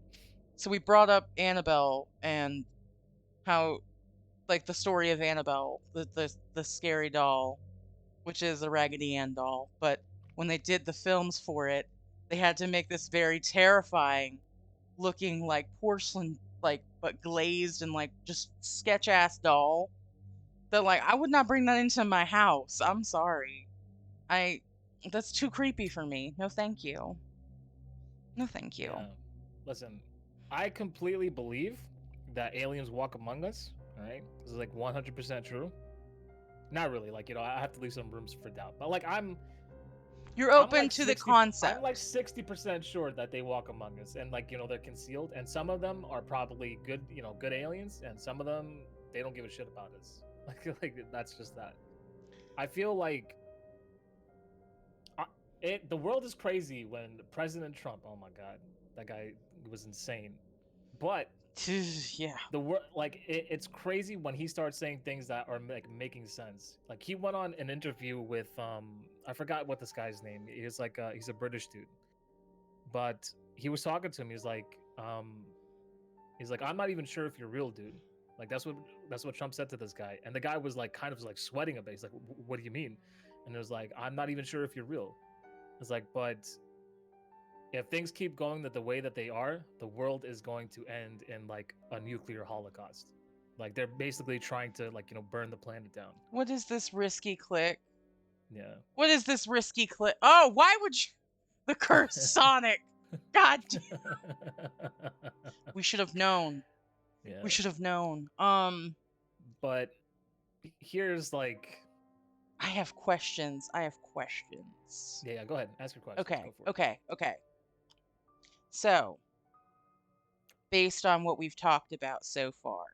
Speaker 1: So we brought up Annabelle and how, like, the story of Annabelle, the scary doll, which is a Raggedy Ann doll. But when they did the films for it, they had to make this very terrifying looking, like, porcelain, like, but glazed and, like, just sketch ass doll. That, like, I would not bring that into my house. I'm sorry. I That's too creepy for me. No, thank you. No, thank you.
Speaker 2: Yeah. Listen, I completely believe that aliens walk among us. All right, this is like 100% true. Not really, like I have to leave some rooms for doubt. But like
Speaker 1: You're
Speaker 2: I'm
Speaker 1: open
Speaker 2: like
Speaker 1: to the
Speaker 2: 60 I'm like
Speaker 1: concept.
Speaker 2: 60% sure that they walk among us and like they're concealed and some of them are probably good, good aliens and some of them they don't give a shit about us. Like that's just that. I feel like the world is crazy when President Trump, oh my god, that guy was insane. But
Speaker 1: Yeah.
Speaker 2: the world, like it's crazy when he starts saying things that are like making sense. Like he went on an interview with I forgot what this guy's name. He's like he's a British dude, but he was talking to him. He's like I'm not even sure if you're real, dude. Like that's what Trump said to this guy, and the guy was like kind of like sweating a bit. He's like, what do you mean? And it was like I'm not even sure if you're real. It's like, but if things keep going the way that they are, the world is going to end in like a nuclear holocaust. Like they're basically trying to like burn the planet down.
Speaker 1: What is this risky click?
Speaker 2: Yeah.
Speaker 1: What is this risky click? Oh, why would you? The cursed Sonic. God, we should have known. We
Speaker 2: Yeah.
Speaker 1: should have known.
Speaker 2: But here's like
Speaker 1: I have questions. I have questions.
Speaker 2: yeah, go ahead. Ask your questions. Go
Speaker 1: Okay,
Speaker 2: for it.
Speaker 1: okay, okay. So, based on what we've talked about so far,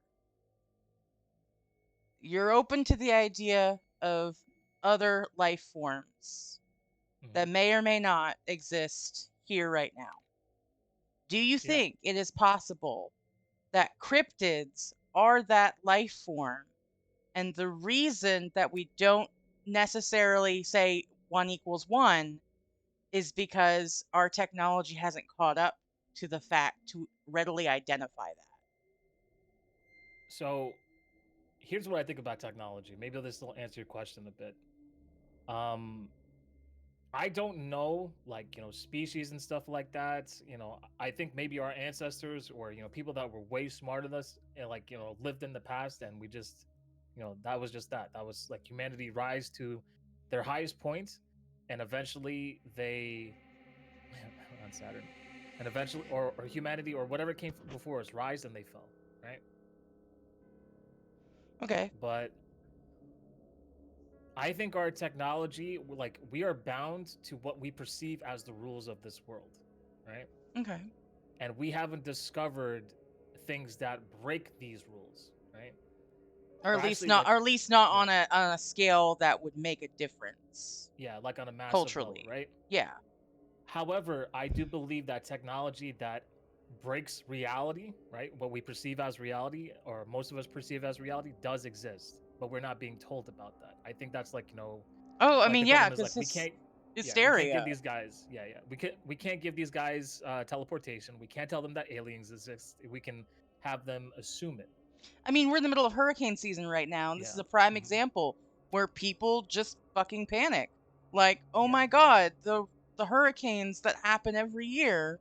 Speaker 1: you're open to the idea of other life forms
Speaker 2: Mm-hmm.
Speaker 1: that may or may not exist here right now. Do you
Speaker 2: Yeah.
Speaker 1: think it is possible that cryptids are that life form? And the reason that we don't necessarily say 1 = 1 is because our technology hasn't caught up to the fact to readily identify that.
Speaker 2: So here's what I think about technology. Maybe this will answer your question a bit. Um, I don't know, like, species and stuff like that. I think maybe our ancestors or, people that were way smarter than us, and like, lived in the past and we just, that was just that. That was like humanity rise to their highest point and eventually they, on Saturn, and eventually, or humanity or whatever came before us rise and they fell, right?
Speaker 1: Okay.
Speaker 2: But I think our technology, like, we are bound to what we perceive as the rules of this world, right?
Speaker 1: Okay.
Speaker 2: And we haven't discovered things that break these rules, right?
Speaker 1: Or
Speaker 2: Or
Speaker 1: at least
Speaker 2: actually,
Speaker 1: not
Speaker 2: like,
Speaker 1: or at least not
Speaker 2: yeah,
Speaker 1: on a scale that would make a difference
Speaker 2: yeah, like on a massive level,
Speaker 1: culturally.
Speaker 2: right?
Speaker 1: Yeah.
Speaker 2: However, I do believe that technology that breaks reality, right? What we perceive as reality, or most of us perceive as reality, does exist, but we're not being told about that. I think that's like,
Speaker 1: Oh, I
Speaker 2: like
Speaker 1: mean,
Speaker 2: the
Speaker 1: yeah,
Speaker 2: government is
Speaker 1: cuz
Speaker 2: like, we
Speaker 1: his
Speaker 2: can't, yeah, we can't give
Speaker 1: hysteria.
Speaker 2: these guys, yeah, we can't give these guys teleportation. We can't tell them that aliens exist. We can have them assume it.
Speaker 1: I mean, we're in the middle of hurricane season right now, and this is
Speaker 2: Yeah.
Speaker 1: a prime
Speaker 2: Hmm.
Speaker 1: example where people just fucking panic. Like, oh
Speaker 2: Yeah.
Speaker 1: my god, the hurricanes that happen every year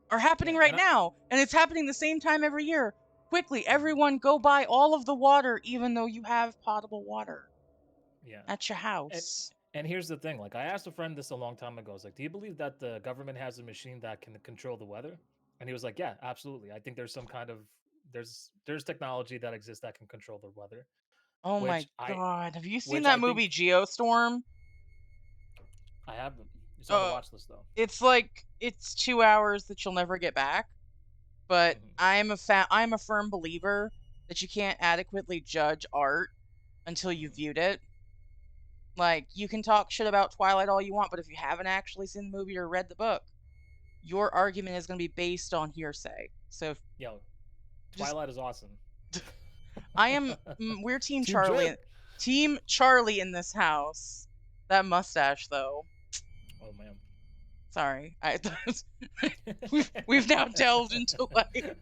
Speaker 1: are happening
Speaker 2: Yeah.
Speaker 1: right
Speaker 2: And I,
Speaker 1: now, and it's happening the same time every year. Quickly,
Speaker 2: mhm,
Speaker 1: everyone go buy all of the water, even though you have potable water
Speaker 2: yeah.
Speaker 1: at your
Speaker 2: And
Speaker 1: house.
Speaker 2: and here's the thing. Like I asked a friend this a long time ago. I was like, "Do you believe that the government has a machine that can control the weather?" And he was like, "Yeah, absolutely. I think there's some kind of there's technology that exists that can control the weather,
Speaker 1: Oh my
Speaker 2: which I
Speaker 1: god, have you seen
Speaker 2: which
Speaker 1: that
Speaker 2: I
Speaker 1: movie
Speaker 2: think
Speaker 1: Geostorm?
Speaker 2: I have. It's on the
Speaker 1: Uh,
Speaker 2: watch list though."
Speaker 1: it's like it's 2 hours that you'll never get back. But
Speaker 2: Hmm.
Speaker 1: I'm a firm believer that you can't adequately judge art until you
Speaker 2: Hmm.
Speaker 1: viewed it. Like, you can talk shit about Twilight all you want, but if you haven't actually seen the movie or read the book, your argument is going to be based on hearsay. So
Speaker 2: Yo,
Speaker 1: just
Speaker 2: Twilight is awesome.
Speaker 1: We're Team
Speaker 2: Team
Speaker 1: Charlie.
Speaker 2: Jerk.
Speaker 1: Team Charlie in this house. That mustache, though.
Speaker 2: Oh man.
Speaker 1: Sorry, we've now delved into like.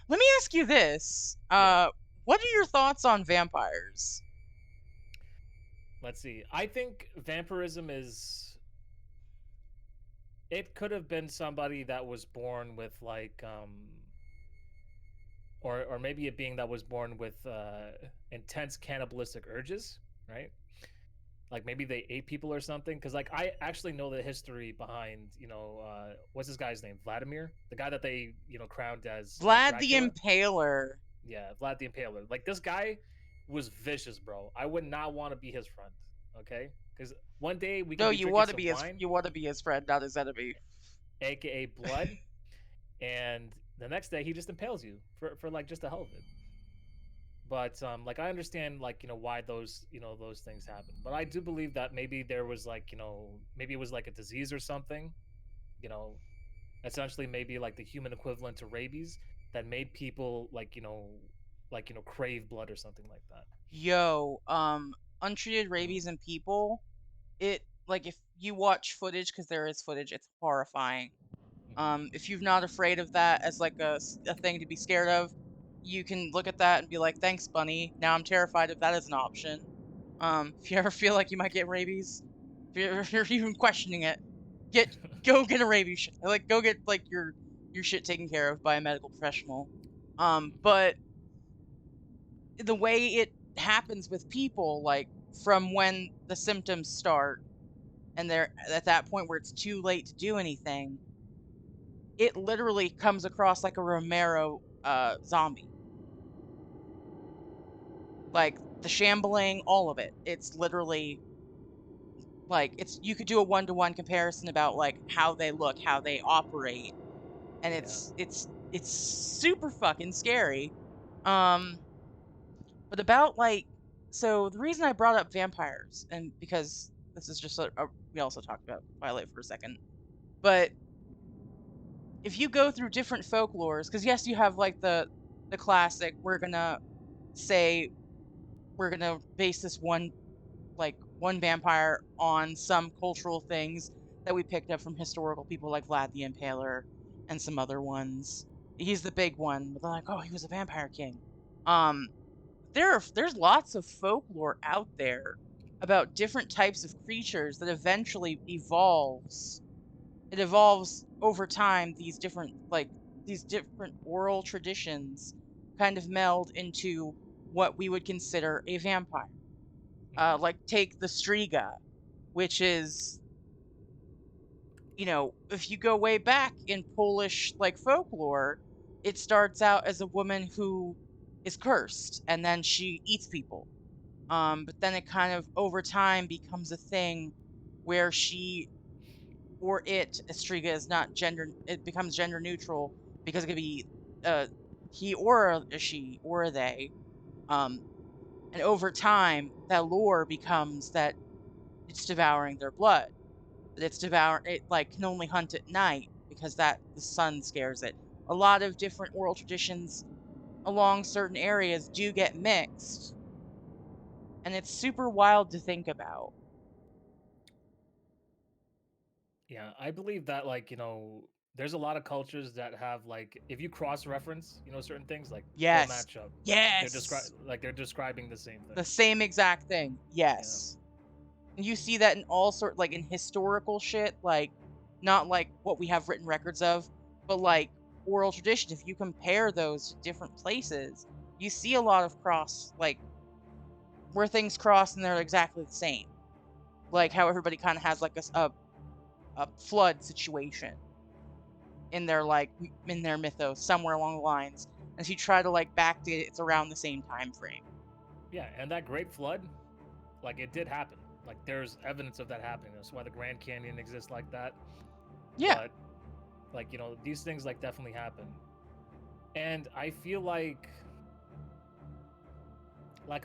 Speaker 1: Let me ask you this.
Speaker 2: Yeah.
Speaker 1: What are your thoughts on vampires?
Speaker 2: Let's see. I think vampirism is. It could have been somebody that was born with like or maybe a being that was born with intense cannibalistic urges, right? Like maybe they ate people or something. Because like I actually know the history behind what's this guy's name, Vladimir, the guy that they crowned as
Speaker 1: Vlad the
Speaker 2: Dracula.
Speaker 1: Impaler.
Speaker 2: Yeah, Vlad the Impaler. Like this guy was vicious, bro. I would not want to be his friend. Okay, because one day we could
Speaker 1: No,
Speaker 2: be drinking some wine,
Speaker 1: you want to be his friend, not his enemy.
Speaker 2: aka blood, and the next day he just impales you for like just the hell of it. But like I understand like why those those things happen, but I do believe that maybe there was like maybe it was like a disease or something, you know essentially maybe like the human equivalent to rabies that made people like crave blood or something like that.
Speaker 1: Yo, untreated rabies
Speaker 2: Mm-hmm.
Speaker 1: in people. It like if you watch footage, because there is footage, it's horrifying.
Speaker 2: Mm-hmm.
Speaker 1: If you're not afraid of that as like a thing to be scared of, you can look at that and be like, "Thanks, bunny. Now I'm terrified of that as an option." If you ever feel like you might get rabies, if you're even questioning it, get go get a rabies like go get like your shit taken care of by a medical professional. But the way it happens with people, like from when the symptoms start and they're at that point where it's too late to do anything, it literally comes across like a Romero zombie. Like the shambling, all of it. It's literally like it's you could do a one-to-one comparison about like how they look, how they operate, and
Speaker 2: Yeah.
Speaker 1: it's super fucking scary. Um but about like so the reason I brought up vampires and because this is just we also talked about Twilight for a second. But if you go through different folklores, because yes, you have like the classic, say we're gonna base this one vampire on some cultural things that we picked up from historical people like Vlad the Impaler and some other ones. He's the big one. But they're like, oh, he was a vampire king. Um, there's lots of folklore out there about different types of creatures that eventually evolves. It evolves over time. These different oral traditions kind of meld into what we would consider a vampire.
Speaker 2: Mm-hmm.
Speaker 1: Like take the Striga, which is, if you go way back in Polish like folklore, it starts out as a woman who is cursed and then she eats people. But then it kind of over time becomes a thing where a Striga is not it becomes gender neutral because it could be uh he or a she or a they. Um, and over time, that lore becomes that it's devouring their blood. It like can only hunt at night because that the sun scares it. A lot of different oral traditions along certain areas do get mixed, and it's super wild to think about.
Speaker 2: Yeah, I believe that like there's a lot of cultures that have like if you cross reference certain things like they'll
Speaker 1: Yes.
Speaker 2: match up.
Speaker 1: Yes.
Speaker 2: They're describing the same thing.
Speaker 1: The same exact thing.
Speaker 2: Yeah.
Speaker 1: Yes. And you see that in all sort like in historical shit, like not like what we have written records of, but like oral tradition. If you compare those to different places, you see a lot of cross like where things cross and they're exactly the same. Like how everybody kind of has like a flood situation in their mythos somewhere along the lines. And if you try to like backdate it, it's around the same time frame.
Speaker 2: Yeah, and that Great Flood, like it did happen. Like there's evidence of that happening. That's why the Grand Canyon exists like that.
Speaker 1: Yeah.
Speaker 2: But like these things like definitely happen. And I feel like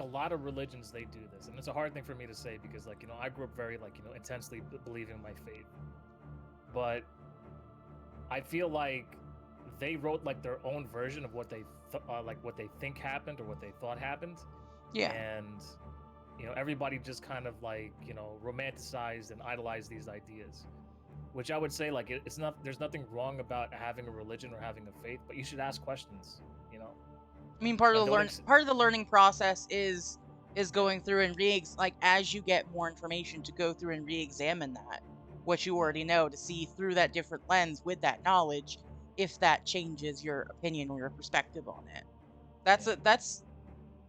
Speaker 2: a lot of religions they do this, and it's a hard thing for me to say because like I grew up very like intensely believing my faith, but I feel like they wrote like their own version of what they like what they think happened or what they thought happened,
Speaker 1: Yeah.
Speaker 2: and everybody just kind of like romanticized and idolized these ideas, which I would say like it's not, there's nothing wrong about having a religion or having a faith, but you should ask questions,
Speaker 1: I mean, part of
Speaker 2: and
Speaker 1: the
Speaker 2: don't
Speaker 1: part of the learning process is going through and like as you get more information to go through and re-examine that what you already know to see through that different lens with that knowledge if that changes your opinion or your perspective on it. That's
Speaker 2: Yeah.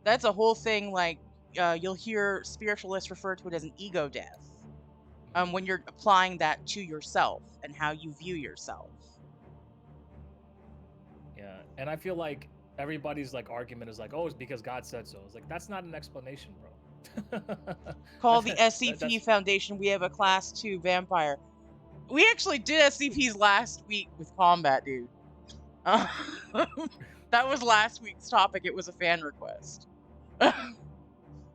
Speaker 1: that's a whole thing. Like you'll hear spiritualists refer to it as an ego death. When you're applying that to yourself and how you view yourself.
Speaker 2: Yeah, and I feel like everybody's like argument is like, oh, it's because God said so. It's like that's not an explanation, bro.
Speaker 1: Call the
Speaker 2: That's
Speaker 1: SCP Foundation. We have a class 2 vampire. We actually did SCPs last week with combat, dude. Uh, that was last week's topic. It was a fan request.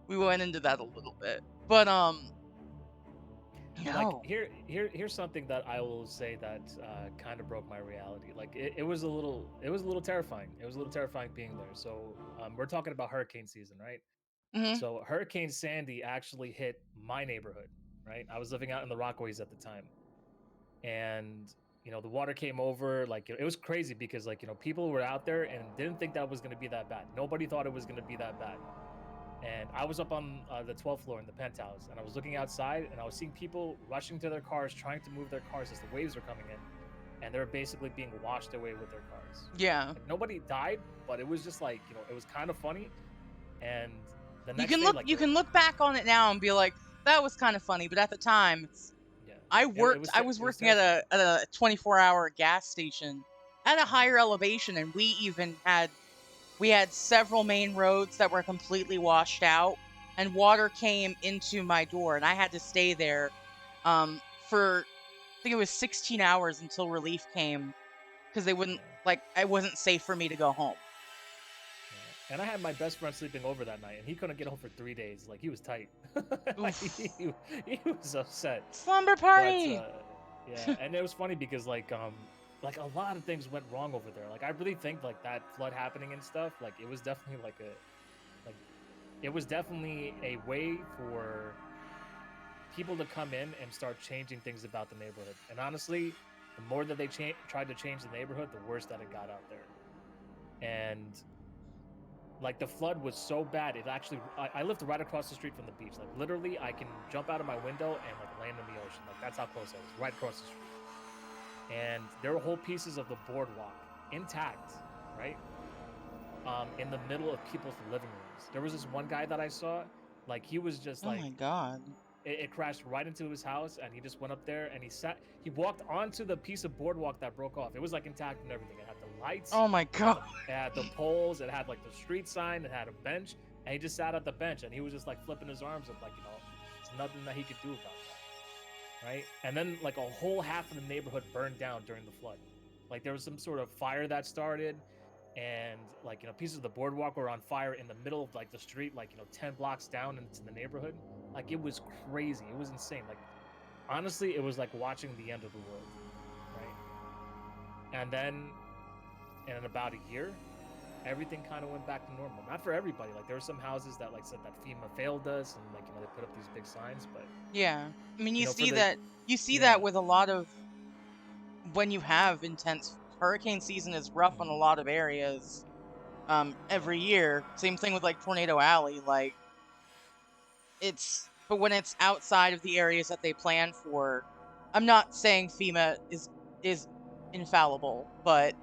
Speaker 1: We went into that a little bit, but
Speaker 2: like
Speaker 1: no.
Speaker 2: here's something that I will say that kind of broke my reality. Like it was a little terrifying. It was a little terrifying being there. So we're talking about hurricane season, right?
Speaker 1: Hmm.
Speaker 2: So Hurricane Sandy actually hit my neighborhood, right? I was living out in the Rockaways at the time, and the water came over. Like it was crazy because like people were out there and didn't think that was going to be that bad. Nobody thought it was going to be that bad. And I was up on the 12th floor in the penthouse, and I was looking outside, and I was seeing people rushing to their cars, trying to move their cars as the waves were coming in, and they were basically being washed away with their cars.
Speaker 1: Yeah.
Speaker 2: Like, nobody died, but it was just like it was kind of funny. And the
Speaker 1: You
Speaker 2: next
Speaker 1: can
Speaker 2: day,
Speaker 1: look.
Speaker 2: like
Speaker 1: You can look back on it now and be like, that was kind of funny, but at the time,
Speaker 2: yeah,
Speaker 1: I
Speaker 2: it
Speaker 1: worked.
Speaker 2: was
Speaker 1: I was
Speaker 2: it was
Speaker 1: working at
Speaker 2: terrifying.
Speaker 1: a 24-hour gas station at a higher elevation, and we had several main roads that were completely washed out, and water came into my door, and I had to stay there for I think it was 16 hours until relief came because they wouldn't like it wasn't safe for me to go home.
Speaker 2: Yeah. And I had my best friend sleeping over that night, and he couldn't get home for 3 days. Like he was tight. Like
Speaker 1: Oof.
Speaker 2: he was upset.
Speaker 1: Slumber
Speaker 2: But
Speaker 1: party.
Speaker 2: yeah, and it was funny because like a lot of things went wrong over there. Like I really think like that flood happening and stuff, like it was definitely like it was definitely a way for people to come in and start changing things about the neighborhood. And honestly, the more that they tried to change the neighborhood, the worse that it got out there. And like the flood was so bad, it actually I lived right across the street from the beach. Like literally, I can jump out of my window and like land in the ocean. Like that's how close I was, right across the street. And there were whole pieces of the boardwalk intact, right? In the middle of people's living rooms. There was this one guy that I saw, like he was just
Speaker 1: Oh
Speaker 2: like
Speaker 1: my god.
Speaker 2: it crashed right into his house, and he just went up there and he walked onto the piece of boardwalk that broke off. It was like intact and everything. It had the lights,
Speaker 1: Oh my god.
Speaker 2: it had the poles, it had like the street sign, it had a bench, and he just sat at the bench and he was just like flipping his arms up like there's nothing that he could do about that, right? And then like a whole half of the neighborhood burned down during the flood. Like there was some sort of fire that started, and like pieces of the boardwalk were on fire in the middle of like the street, like 10 blocks down into the neighborhood. Like it was crazy, it was insane. Like honestly, it was like watching the end of the world, right? And then in about a year, everything kind of went back to normal. Not for everybody. Like there were some houses that like said that FEMA failed us, and like they put up these big signs. But
Speaker 1: Yeah. I mean,
Speaker 2: for
Speaker 1: you see
Speaker 2: yeah,
Speaker 1: that with a lot of when you have intense hurricane season is rough on a lot of areas every year. Same thing with like Tornado Alley, like but when it's outside of the areas that they plan for, I'm not saying FEMA is infallible, but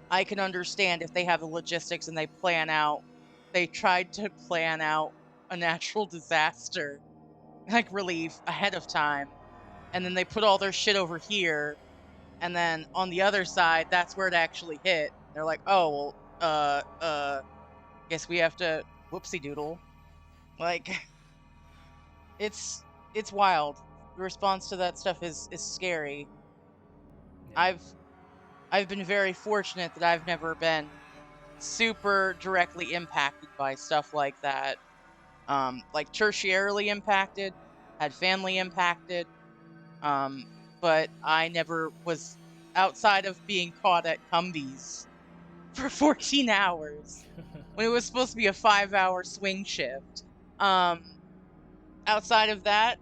Speaker 1: I can understand if they have the logistics and they tried to plan out a natural disaster like relief ahead of time, and then they put all their shit over here, and then on the other side, that's where it actually hit. They're like, oh well, guess we have to whoopsie doodle. Like, it's wild. The response to that stuff is scary.
Speaker 2: yeah,
Speaker 1: I've been very fortunate that I've never been super directly impacted by stuff like that. Like tertiarily impacted, had family impacted, but I never was outside of being caught at Cumbies for 14 hours when it was supposed to be a 5-hour swing shift. Outside of that,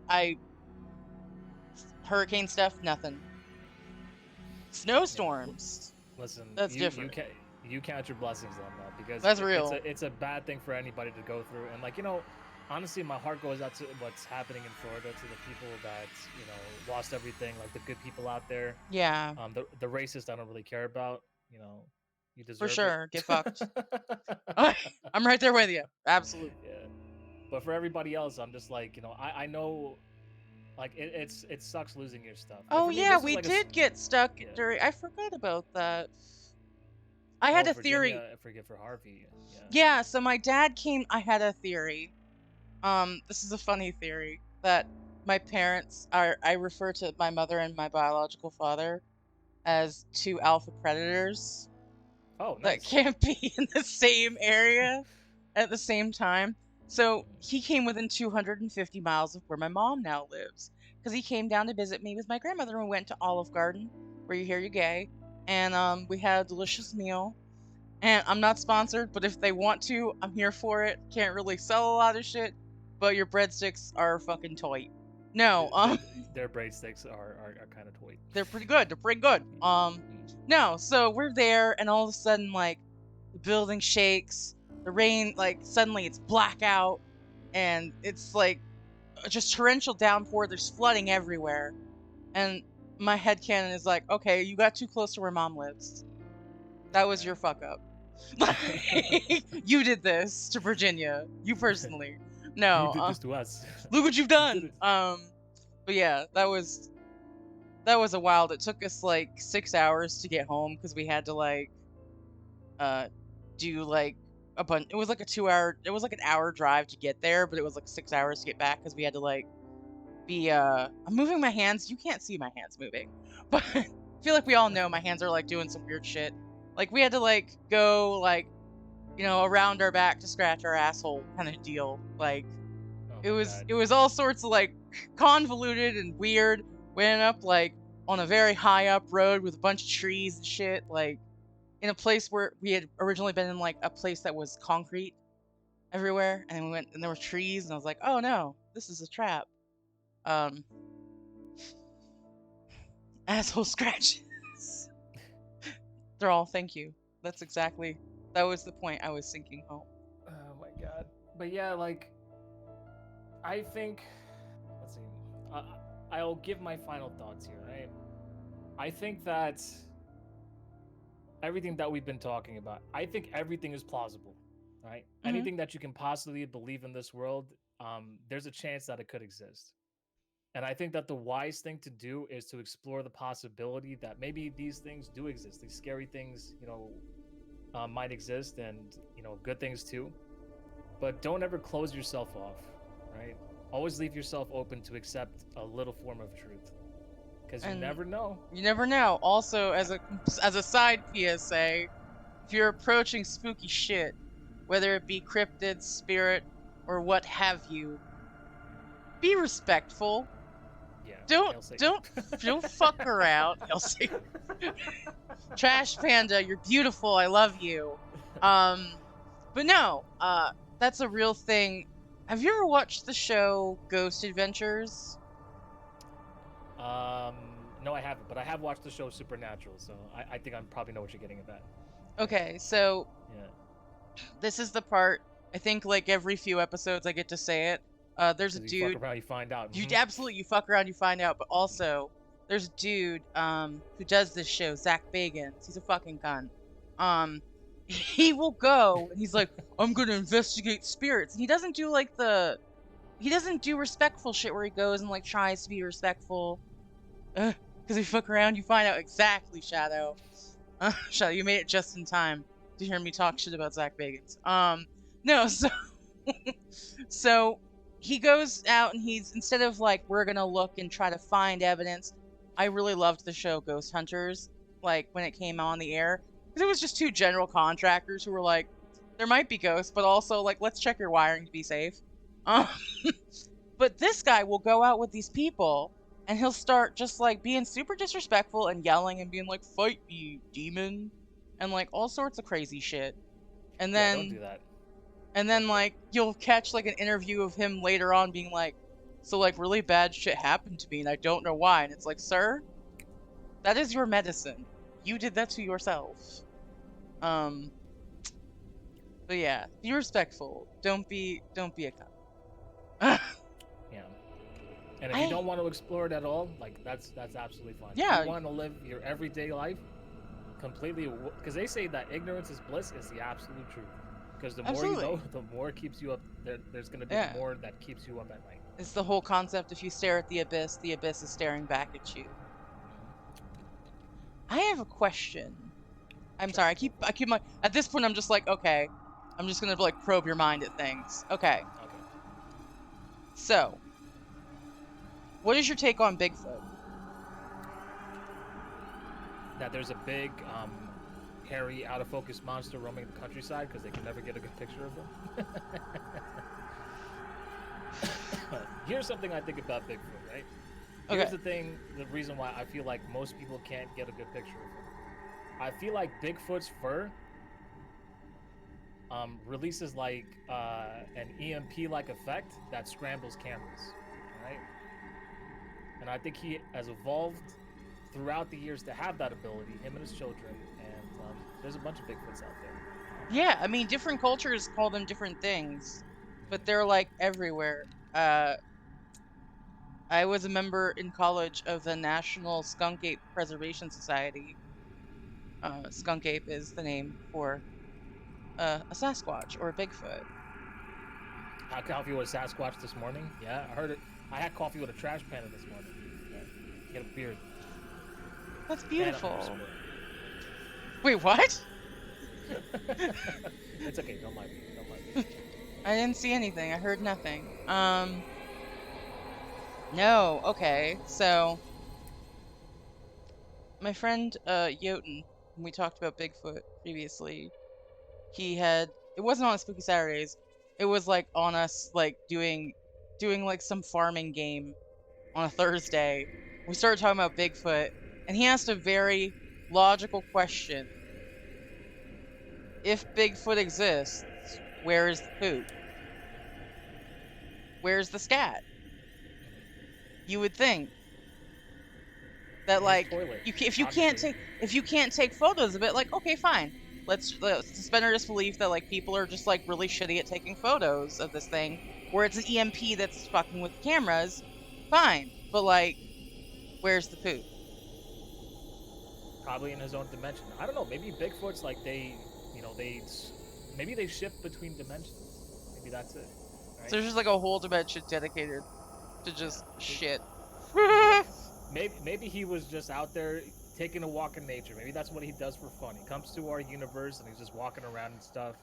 Speaker 1: hurricane stuff, nothing.
Speaker 2: Yeah.
Speaker 1: Snowstorms,
Speaker 2: Listen,
Speaker 1: that's different.
Speaker 2: you count your blessings on that because
Speaker 1: That's real.
Speaker 2: it's a bad thing for anybody to go through. And like honestly, my heart goes out to what's happening in Florida, to the people that lost everything, like the good people out there.
Speaker 1: Yeah,
Speaker 2: The racists I don't really care about. You
Speaker 1: for
Speaker 2: deserve it.
Speaker 1: sure. Get fucked. I'm right there with you. Absolutely.
Speaker 2: Yeah. But for everybody else, I'm just like, I know, like it sucks losing your stuff. Like
Speaker 1: Oh
Speaker 2: for me,
Speaker 1: yeah,
Speaker 2: this is
Speaker 1: we
Speaker 2: like
Speaker 1: did get stuck
Speaker 2: yeah.
Speaker 1: during. I forgot about that. I
Speaker 2: Oh,
Speaker 1: had a
Speaker 2: Virginia,
Speaker 1: theory.
Speaker 2: I forget for Harvey. Yeah.
Speaker 1: Yeah, so my dad came. I had a theory. This is a funny theory that my parents are. I refer to my mother and my biological father as two alpha predators
Speaker 2: Oh,
Speaker 1: that
Speaker 2: nice.
Speaker 1: can't be in the same area at the same time. So he came within 250 miles of where my mom now lives because he came down to visit me with my grandmother and we went to Olive Garden, where you hear you gay, and we had a delicious meal. And I'm not sponsored, but if they want to, I'm here for it. Can't really sell a lot of shit, but your breadsticks are fucking tight. No,
Speaker 2: Their breadsticks are kind of toy.
Speaker 1: they're pretty good. They're pretty good. No, so we're there, and all of a sudden, like, the building shakes, the rain, like, suddenly it's blackout, and it's like just torrential downpour. There's flooding everywhere, and my headcanon is like, okay, you got too close to where mom lives. That was your fuck up. You did this to Virginia. You personally. No.
Speaker 2: You did this to us.
Speaker 1: Look what you've done. But yeah, that was a wild. It took us like 6 hours to get home because we had to like do like a bunch. It was like a 2 hour. It was like an hour drive to get there, but it was like 6 hours to get back because we had to like be I'm moving my hands. You can't see my hands moving, but I feel like we all know my hands are like doing some weird shit. Like we had to like go like around our back to scratch our asshole kind of deal. Like it was all sorts of like convoluted and weird. We ended up like on a very high up road with a bunch of trees and shit, like in a place where we had originally been in like a place that was concrete everywhere, and we went and there were trees, and I was like, oh no, this is a trap. Asshole scratches. They're all thank you. That was the point I was sinking home.
Speaker 2: Oh my god. But yeah, like I think, let's see, I'll give my final thoughts here, right? I think that everything that we've been talking about, I think everything is plausible, right?
Speaker 1: Mm-hmm.
Speaker 2: Anything that you can possibly believe in this world, there's a chance that it could exist. And I think that the wise thing to do is to explore the possibility that maybe these things do exist. These scary things, might exist, and good things too. But don't ever close yourself off, right? Always leave yourself open to accept a little form of truth, because you never know.
Speaker 1: You never know. Also, as a side PSA, if you're approaching spooky shit, whether it be cryptid, spirit, or what have you, be respectful.
Speaker 2: Yeah.
Speaker 1: Don't fuck around. Trash Panda, you're beautiful. I love you. But no, that's a real thing. Have you ever watched the show Ghost Adventures?
Speaker 2: No, I haven't, but I have watched the show Supernatural, so I think I probably know what you're getting at that.
Speaker 1: Okay, so
Speaker 2: yeah,
Speaker 1: this is the part. I think like every few episodes I get to say it. There's a dude.
Speaker 2: You fuck around, you find out.
Speaker 1: You absolutely you fuck around, you find out. But also, there's a dude who does this show, Zach Bagans. He's a fucking cunt. He will go and he's like, I'm gonna investigate spirits, and he doesn't do like he doesn't do respectful shit where he goes and like tries to be respectful. Because if you fuck around, you find out. Exactly, Shadow. Shadow, you made it just in time to hear me talk shit about Zach Bagans. No, so he goes out and he's, instead of like, we're gonna look and try to find evidence. I really loved the show Ghost Hunters, like when it came on the air, because it was just two general contractors who were like, there might be ghosts, but also like, let's check your wiring to be safe. But this guy will go out with these people and he'll start just like being super disrespectful and yelling and being like, "Fight me, demon," and like all sorts of crazy shit. And
Speaker 2: Yeah, don't
Speaker 1: then
Speaker 2: do that.
Speaker 1: and
Speaker 2: Don't
Speaker 1: then
Speaker 2: do that.
Speaker 1: like you'll catch like an interview of him later on being like, "So like really bad shit happened to me and I don't know why." And it's like, "Sir, that is your medicine. You did that to yourself." Um but yeah, be respectful. Don't be a cop.
Speaker 2: Yeah. And if you
Speaker 1: I
Speaker 2: don't want to explore it at all, like that's absolutely fine. If you
Speaker 1: yeah,
Speaker 2: want to live your everyday life completely, because they say that ignorance is bliss is the absolute truth. Because the more you know,
Speaker 1: absolutely.
Speaker 2: the more it keeps you up. There's going to be the
Speaker 1: Yeah.
Speaker 2: more that keeps you up at night.
Speaker 1: It's the whole concept if you stare at the abyss is staring back at you. I have a question. I'm
Speaker 2: Sure,
Speaker 1: sorry.
Speaker 2: go for
Speaker 1: I
Speaker 2: it.
Speaker 1: keep my at this point I'm just like, okay. I'm just going to like probe your mind at things. Okay.
Speaker 2: Okay.
Speaker 1: So, what is your take on Bigfoot?
Speaker 2: That there's a big, hairy, out of focus monster roaming the countryside because they can never get a good picture of him. Here's something I think about Bigfoot, right? Here's
Speaker 1: Okay.
Speaker 2: the thing, the reason why I feel like most people can't get a good picture of him. I feel like Bigfoot's fur releases like an EMP like effect that scrambles cameras, right? And I think he has evolved throughout the years to have that ability, him and his children, and there's a bunch of Bigfoots out there.
Speaker 1: Yeah, I mean different cultures call them different things, but they're like everywhere. I was a member in college of the National Skunk Ape Preservation Society. Skunk ape is the name for a Sasquatch or a Bigfoot.
Speaker 2: I had coffee with a Sasquatch this morning. Yeah, I heard it. I had coffee with a trash panda this morning. Yeah. He had a beard.
Speaker 1: That's
Speaker 2: And a
Speaker 1: beautiful.
Speaker 2: underscore.
Speaker 1: Wait, what?
Speaker 2: It's okay. Don't mind me. Don't mind me.
Speaker 1: I didn't see anything. I heard nothing. No. Okay. So, my friend Jotun, when we talked about Bigfoot previously, he had it wasn't on Spooky Saturdays. It was like on us like doing like some farming game on a Thursday. We started talking about Bigfoot, and he asked a very logical question. If Bigfoot exists, where is the poop? Where's the scat? You would think that
Speaker 2: In his
Speaker 1: like
Speaker 2: toilet,
Speaker 1: if
Speaker 2: obviously.
Speaker 1: you can't take photos of it, like okay, fine. Let's suspend our disbelief that like people are just like really shitty at taking photos of this thing, where it's an EMP that's fucking with the cameras. Fine, but like, where's the poop?
Speaker 2: Probably in his own dimension. I don't know. Maybe Bigfoot's like maybe they shift between dimensions. Maybe that's it,
Speaker 1: So
Speaker 2: right?
Speaker 1: there's just like a whole dimension dedicated to
Speaker 2: Yeah.
Speaker 1: just shit.
Speaker 2: Yeah. Maybe he was just out there taking a walk in nature. Maybe that's what he does for fun. He comes to our universe and he's just walking around and stuff.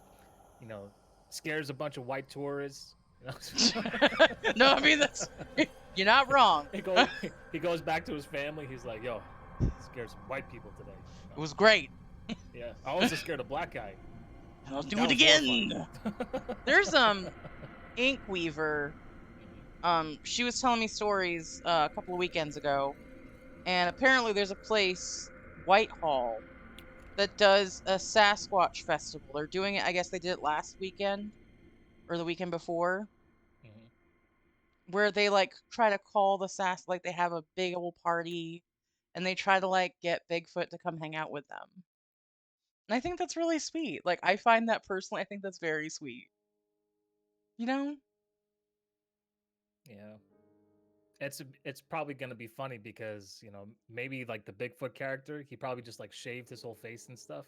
Speaker 2: You know, scares a bunch of white tourists. You know?
Speaker 1: No, I mean that's you're not wrong.
Speaker 2: he
Speaker 1: It
Speaker 2: goes he goes back to his family. He's like, "Yo, scared some white people today." You know?
Speaker 1: was great.
Speaker 2: Yeah, I also scared a black guy.
Speaker 1: I'll do
Speaker 2: That
Speaker 1: it
Speaker 2: was horrifying.
Speaker 1: again. There's Ink Weaver. She was telling me stories a couple of weekends ago, and apparently there's a place, Whitehall, that does a Sasquatch festival. They're doing it. I guess they did it last weekend or the weekend before,
Speaker 2: Mhm.
Speaker 1: where they like try to call the like they have a big old party, and they try to like get Bigfoot to come hang out with them. And I think that's really sweet. Like I find that personally, I think that's very sweet. You know?
Speaker 2: Yeah. It's probably gonna be funny because maybe like the Bigfoot character, he probably just like shaved his whole face and stuff.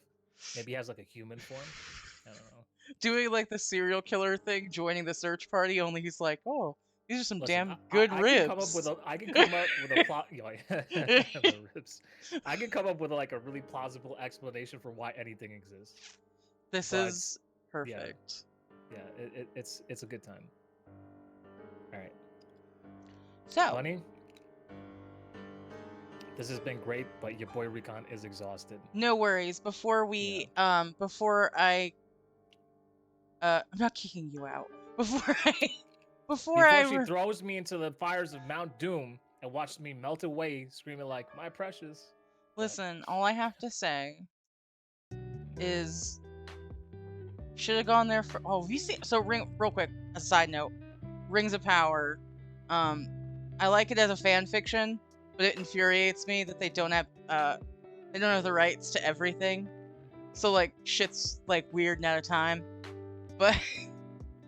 Speaker 2: Maybe he has like a human form. I don't know.
Speaker 1: Doing like the serial killer thing, joining the search party, only he's like, oh, these are some
Speaker 2: Listen,
Speaker 1: damn good
Speaker 2: I can come up with
Speaker 1: ribs.
Speaker 2: a plot. The ribs. I can come up with like a really plausible explanation for why anything exists.
Speaker 1: This
Speaker 2: But
Speaker 1: is
Speaker 2: yeah,
Speaker 1: perfect.
Speaker 2: yeah, it's a good time. All right,
Speaker 1: So,
Speaker 2: honey, this has been great, but your boy Recon is exhausted.
Speaker 1: no worries.
Speaker 2: Yeah.
Speaker 1: Before I I'm not kicking you out. Before I before
Speaker 2: Before
Speaker 1: I
Speaker 2: she throws me into the fires of Mount Doom, and watched me melt away, screaming like, "My precious." But
Speaker 1: Listen, all I have to say is should have gone there for. Oh, have you seen? So real quick, a side note, Rings of Power. I like it as a fan fiction, but it infuriates me that they don't have the rights to everything. So like shit's like weird and out of time. But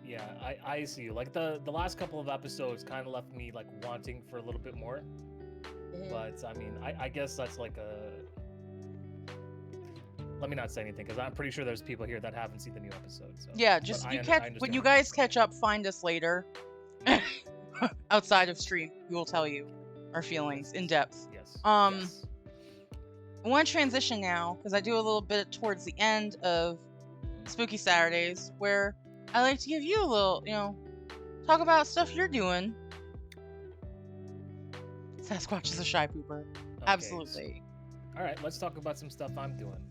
Speaker 2: yeah, I see you. Like the last couple of episodes kind of left me like wanting for a little bit more. But I mean, I guess that's like a. Let me not say anything because I'm pretty sure there's people here that haven't seen the new episode. So
Speaker 1: yeah, just
Speaker 2: but
Speaker 1: you
Speaker 2: I
Speaker 1: catch when
Speaker 2: understand
Speaker 1: you
Speaker 2: what you're
Speaker 1: guys catch up, find us later. Outside of stream, we will tell you our feelings in depth.
Speaker 2: Yes.
Speaker 1: Yes. I want to transition now because I do a little bit towards the end of Spooky Saturdays where I like to give you a little, talk about stuff you're doing. Sasquatch is a shy pooper.
Speaker 2: Okay,
Speaker 1: Absolutely.
Speaker 2: All right, let's talk about some stuff I'm doing.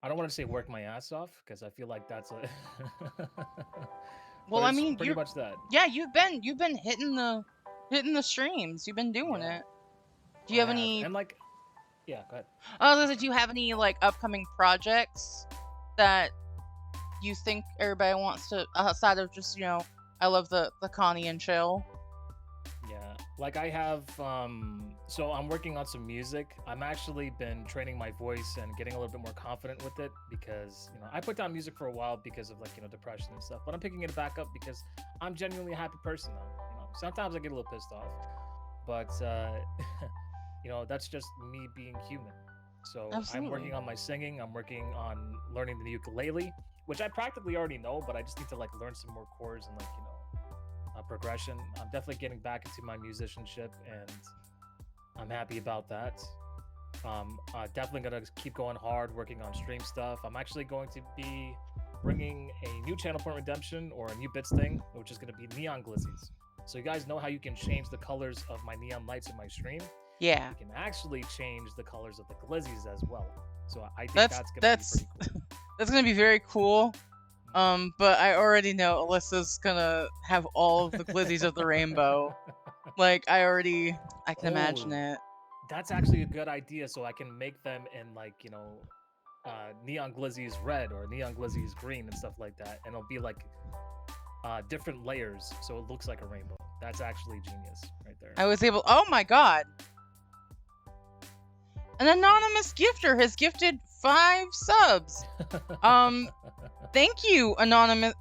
Speaker 2: I don't want to say work my ass off because I feel like that's a.
Speaker 1: Well,
Speaker 2: But
Speaker 1: I
Speaker 2: it's
Speaker 1: mean,
Speaker 2: pretty much that.
Speaker 1: yeah, you've been hitting the streams. You've been doing
Speaker 2: Yeah,
Speaker 1: it. Do you
Speaker 2: I
Speaker 1: have any?
Speaker 2: And like, yeah, go ahead.
Speaker 1: Do you have any like upcoming projects that you think everybody wants to outside of just I love the Connie and chill.
Speaker 2: Yeah, like I have, so I'm working on some music. I'm actually been training my voice and getting a little bit more confident with it because, I put down music for a while because of like, depression and stuff, but I'm picking it back up because I'm genuinely a happy person now. Sometimes I get a little pissed off, but, that's just me being human. So
Speaker 1: Absolutely.
Speaker 2: I'm working on my singing. I'm working on learning the ukulele, which I practically already know, but I just need to like learn some more chords and like, progression. I'm definitely getting back into my musicianship and I'm happy about that. Definitely gonna keep going hard working on stream stuff. I'm actually going to be bringing a new channel point redemption or a new bits thing, which is going to be neon glizzies. So you guys know how you can change the colors of my neon lights in my stream?
Speaker 1: Yeah.
Speaker 2: You can actually change the colors of the glizzies as well. So I think
Speaker 1: that's
Speaker 2: going to be pretty cool.
Speaker 1: That's gonna be very cool. But I already know Alyssa's gonna have all of the glizzies of the rainbow. Like I can imagine it.
Speaker 2: That's actually a good idea. So I can make them in like neon glizzies red or neon glizzies green and stuff like that, and it'll be like different layers, so it looks like a rainbow. That's actually genius right there.
Speaker 1: Oh my god! An anonymous gifter has gifted 5 subs. Thank you, anonymous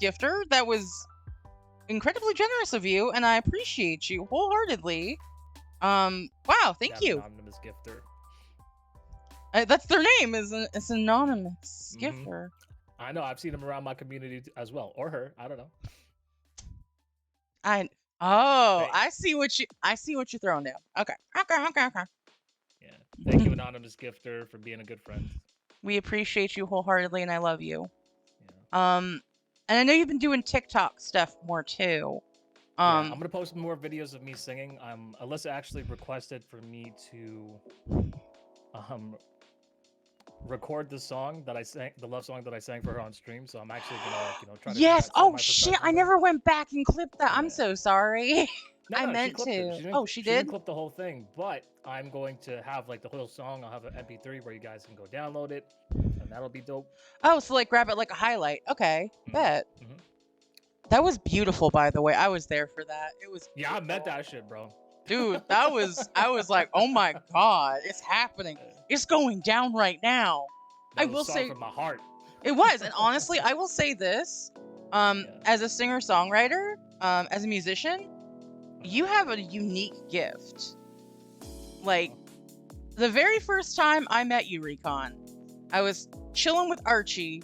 Speaker 1: gifter. That was incredibly generous of you, and I appreciate you wholeheartedly. Wow, thank you.
Speaker 2: Anonymous gifter.
Speaker 1: That's their name. It's anonymous gifter.
Speaker 2: I know. I've seen him around my community as well, or her. I don't know.
Speaker 1: I see what you're throwing down. Okay.
Speaker 2: Yeah. Thank you, anonymous gifter, for being a good friend.
Speaker 1: We appreciate you wholeheartedly, and I love you. Yeah. And I know you've been doing TikTok stuff more too.
Speaker 2: I'm gonna post more videos of me singing. Alyssa actually requested for me to record the song that I sang, the love song that I sang for her on stream. So I'm actually gonna try to.
Speaker 1: Yes. Oh shit! I never went back and clipped that. Yeah. I'm so sorry.
Speaker 2: No,
Speaker 1: I meant to. She did?
Speaker 2: Didn't clip the whole thing, but I'm going to have like the whole song. I'll have an MP3 where you guys can go download it, and that'll be dope.
Speaker 1: Oh, so like grab it like a highlight. Okay, bet. That was beautiful, by the way. I was there for that. It was.
Speaker 2: Yeah, beautiful. I meant that shit, bro.
Speaker 1: Dude, I was like, oh my god, it's happening. It's going down right now.
Speaker 2: I will say from my heart.
Speaker 1: It was, and honestly, I will say this: as a singer-songwriter, as a musician, you have a unique gift. Like, the very first time I met you, Recon, I was chilling with Archie,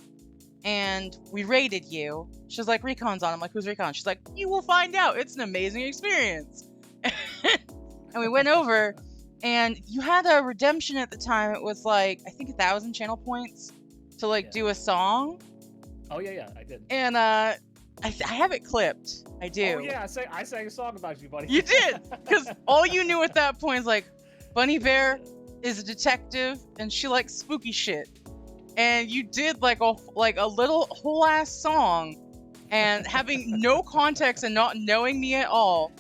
Speaker 1: and we rated you. She's like, Recon's on. I'm like, who's Recon? She's like, you will find out. It's an amazing experience. And we went over, and you had a redemption at the time. It was like, I think 1,000 channel points to like do a song.
Speaker 2: Oh yeah, I did.
Speaker 1: And I have it clipped. I do.
Speaker 2: Oh yeah, I sang a song about you, buddy.
Speaker 1: You did, because all you knew at that point is like, Bunny Bear is a detective and she likes spooky shit. And you did like a little whole ass song And having no context and not knowing me at all,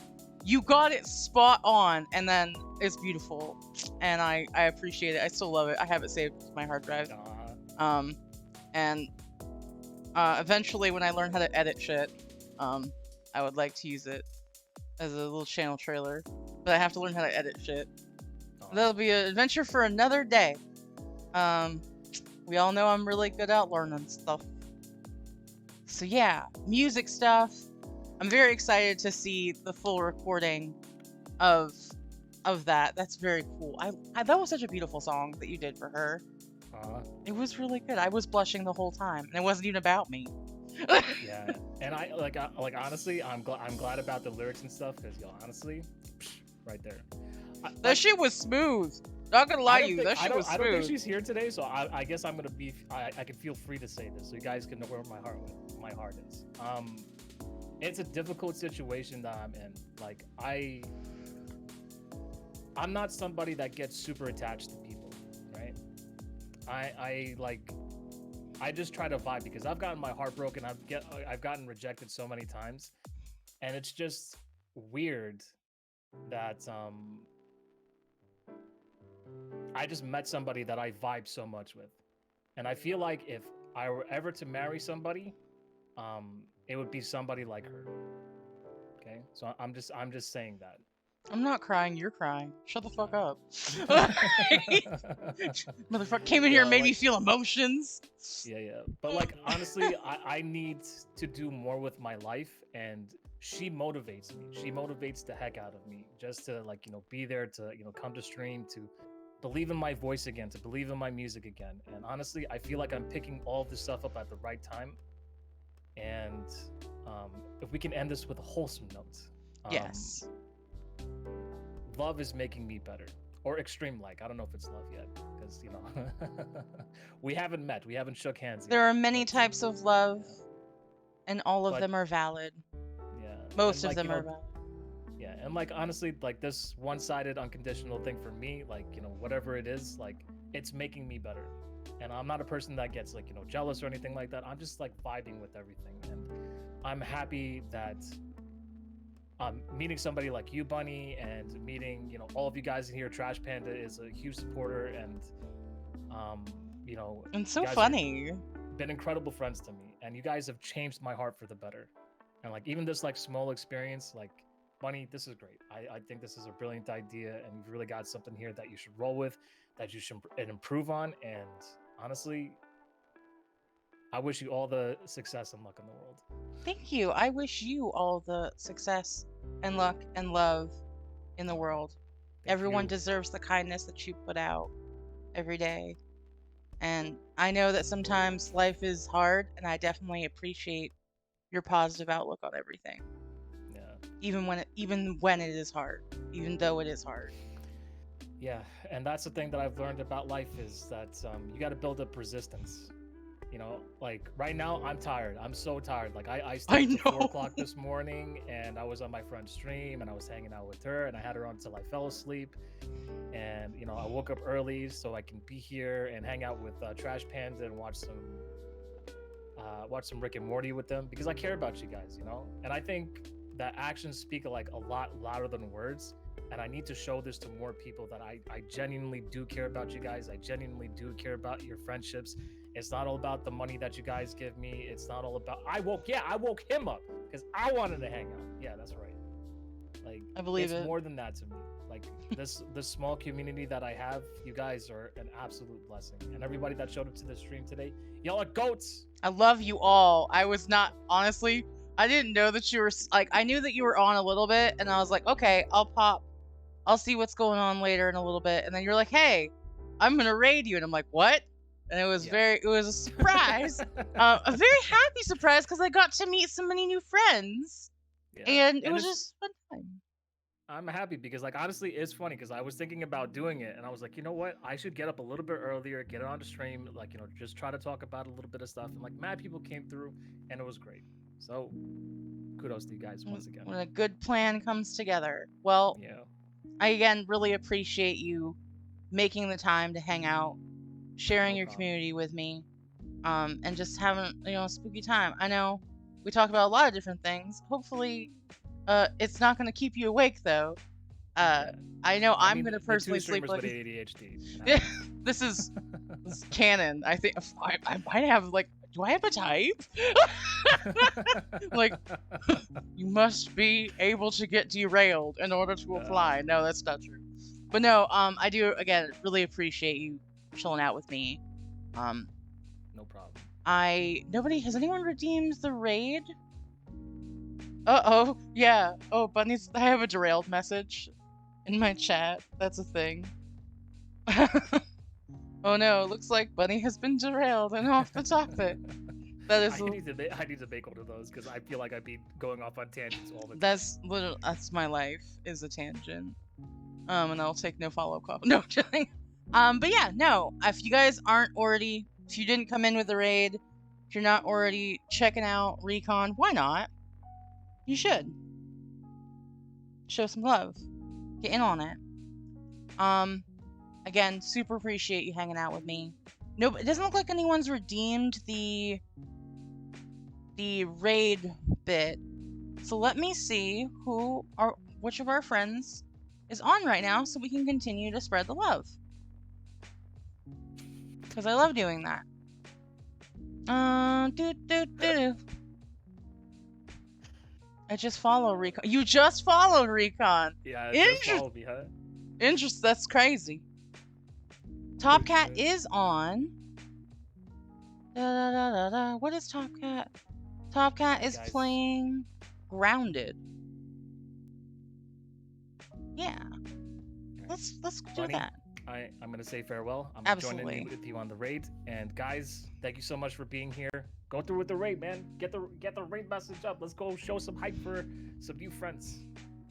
Speaker 1: you got it spot on, and then it's beautiful, and I appreciate it. I still love it. I have it saved to my hard drive. And eventually, when I learn how to edit shit, I would like to use it as a little channel trailer, but I have to learn how to edit shit. That'll be an adventure for another day. We all know I'm really good at learning stuff. So yeah, music stuff. I'm very excited to see the full recording of that. That's very cool. I that was such a beautiful song that you did for her. It was really good. I was blushing the whole time, and it wasn't even about me.
Speaker 2: Yeah, and I honestly, I'm glad about the lyrics and stuff, because honestly, right there.
Speaker 1: That shit was smooth. Not gonna lie to you, that shit was smooth.
Speaker 2: I don't think she's here today, so I guess I'm gonna be. I can feel free to say this, so you guys can know where my heart is. It's a difficult situation that I'm in. Like I'm not somebody that gets super attached to people, right? I just try to vibe, because I've gotten my heart broken. I've gotten rejected so many times, and it's just weird that I just met somebody that I vibe so much with, and I feel like if I were ever to marry somebody, it would be somebody like her. Okay, so I'm just saying that.
Speaker 1: I'm not crying, you're crying. Shut the fuck up. Motherfucker came in here and made me feel emotions.
Speaker 2: Yeah. But like, honestly, I need to do more with my life, and she motivates me. She motivates the heck out of me, just to like, be there, to, come to stream, to believe in my voice again, to believe in my music again. And honestly, I feel like I'm picking all of this stuff up at the right time. And if we can end this with a wholesome note.
Speaker 1: Yes.
Speaker 2: Love is making me better, or extreme like. I don't know if it's love yet, because we haven't met, we haven't shook hands yet.
Speaker 1: There are many types of love, and all of them are valid.
Speaker 2: Yeah,
Speaker 1: most of them are valid.
Speaker 2: Yeah, and like, honestly, like, this one-sided unconditional thing for me, like, whatever it is, like, it's making me better. And I'm not a person that gets like, jealous or anything like that. I'm just like vibing with everything, and I'm happy that meeting somebody like you, Bunny, and meeting, all of you guys in here. Trash Panda is a huge supporter, and
Speaker 1: and so funny.
Speaker 2: Been incredible friends to me, and you guys have changed my heart for the better. And like, even this like small experience, like, Bunny, this is great. I think this is a brilliant idea, and you've really got something here that you should roll with, that you should improve on. And honestly, I wish you all the success and luck in the world.
Speaker 1: Thank you. I wish you all the success and luck and love in the world. Everyone deserves the kindness that you put out every day. And I know that sometimes life is hard, and I definitely appreciate your positive outlook on everything.
Speaker 2: Yeah.
Speaker 1: Even when it is hard, even though it is hard.
Speaker 2: Yeah, and that's the thing that I've learned about life, is that you got to build up resistance. Like right now, I'm tired. I'm so tired. Like I stayed till 4 o'clock this morning, and I was on my friend's stream, and I was hanging out with her, and I had her on until I fell asleep. And I woke up early so I can be here and hang out with Trash Panda and watch some Rick and Morty with them, because I care about you guys. And I think that actions speak like a lot louder than words. And I need to show this to more people, that I genuinely do care about you guys. I genuinely do care about your friendships. It's not all about the money that you guys give me. It's not all about, I woke him up because I wanted to hang out. Yeah, that's right. Like,
Speaker 1: I believe
Speaker 2: it's more than that to me. Like, this small community that I have, you guys are an absolute blessing. And everybody that showed up to the stream today, y'all are goats.
Speaker 1: I love you all. I was not, honestly, I didn't know that you were, like, I knew that you were on a little bit, and I was like, okay, I'll see what's going on later in a little bit. And then you're like, hey, I'm gonna raid you. And I'm like, what? And it was it was a surprise. A very happy surprise, because I got to meet so many new friends. Yeah. And it was just fun time.
Speaker 2: I'm happy because, like, honestly, it's funny because I was thinking about doing it, and I was like, you know what? I should get up a little bit earlier, get it on the stream, like, just try to talk about a little bit of stuff. And like, mad people came through, and it was great. So kudos to you guys once again.
Speaker 1: When a good plan comes together. Well, yeah. I again really appreciate you making the time to hang out, sharing your community with me, and just having a spooky time. I know We talked about a lot of different things. Hopefully, it's not going to keep you awake though. I know
Speaker 2: I
Speaker 1: I'm
Speaker 2: mean,
Speaker 1: going to
Speaker 2: the two
Speaker 1: personally sleep
Speaker 2: streamers
Speaker 1: like
Speaker 2: with ADHD. It
Speaker 1: yeah,
Speaker 2: happens.
Speaker 1: this is canon. I think I might have like. Do I have a type? Like, you must be able to get derailed in order to apply. No, that's not true. But no, I do again really appreciate you chilling out with me. Um,
Speaker 2: No problem.
Speaker 1: has anyone redeemed the raid? Uh-oh, yeah. Oh, Bunny's, I have a derailed message in my chat. That's a thing. Oh no, it looks like Bunny has been derailed and off the topic. That is,
Speaker 2: I need to make one of those because I feel like I'd be going off on tangents all the time.
Speaker 1: that's my life, is a tangent. And I'll take no follow-up call. No, kidding. But yeah, no, if you guys aren't already, if you didn't come in with the raid, if you're not already checking out Recon, why not? You should. Show some love. Get in on it. Again, super appreciate you hanging out with me. Nope, it doesn't look like anyone's redeemed the raid bit. So let me see which of our friends is on right now so we can continue to spread the love. Because I love doing that. I just follow Recon. You just followed Recon.
Speaker 2: Yeah, just follow me, huh?
Speaker 1: Interest. That's crazy. Top Cat is on. What is Top Cat? Top Cat is playing Grounded. Yeah. Let's do that.
Speaker 2: I'm gonna say farewell. I'm gonna join in with you on the raid. And guys, thank you so much for being here. Go through with the raid, man. Get the raid message up. Let's go show some hype for some new friends.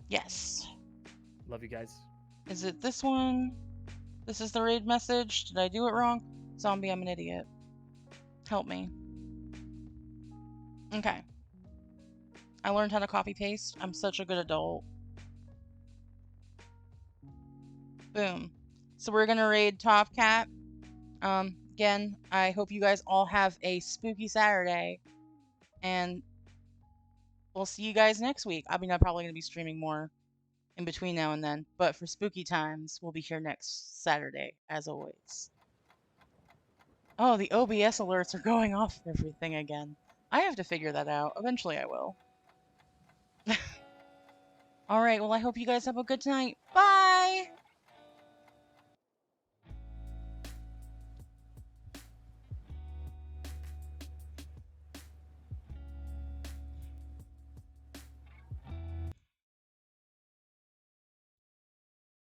Speaker 1: Yes.
Speaker 2: Love you guys.
Speaker 1: Is it this one? This is the raid message. Did I do it wrong? Zombie, I'm an idiot. Help me. Okay. I learned how to copy paste. I'm such a good adult. Boom. So we're gonna raid Top Cat. Again, I hope you guys all have a spooky Saturday. And we'll see you guys next week. I mean, I'm probably gonna be streaming more in between now and then. But for spooky times, we'll be here next Saturday, as always. Oh, the OBS alerts are going off everything again. I have to figure that out. Eventually I will. Alright, well I hope you guys have a good night. Bye!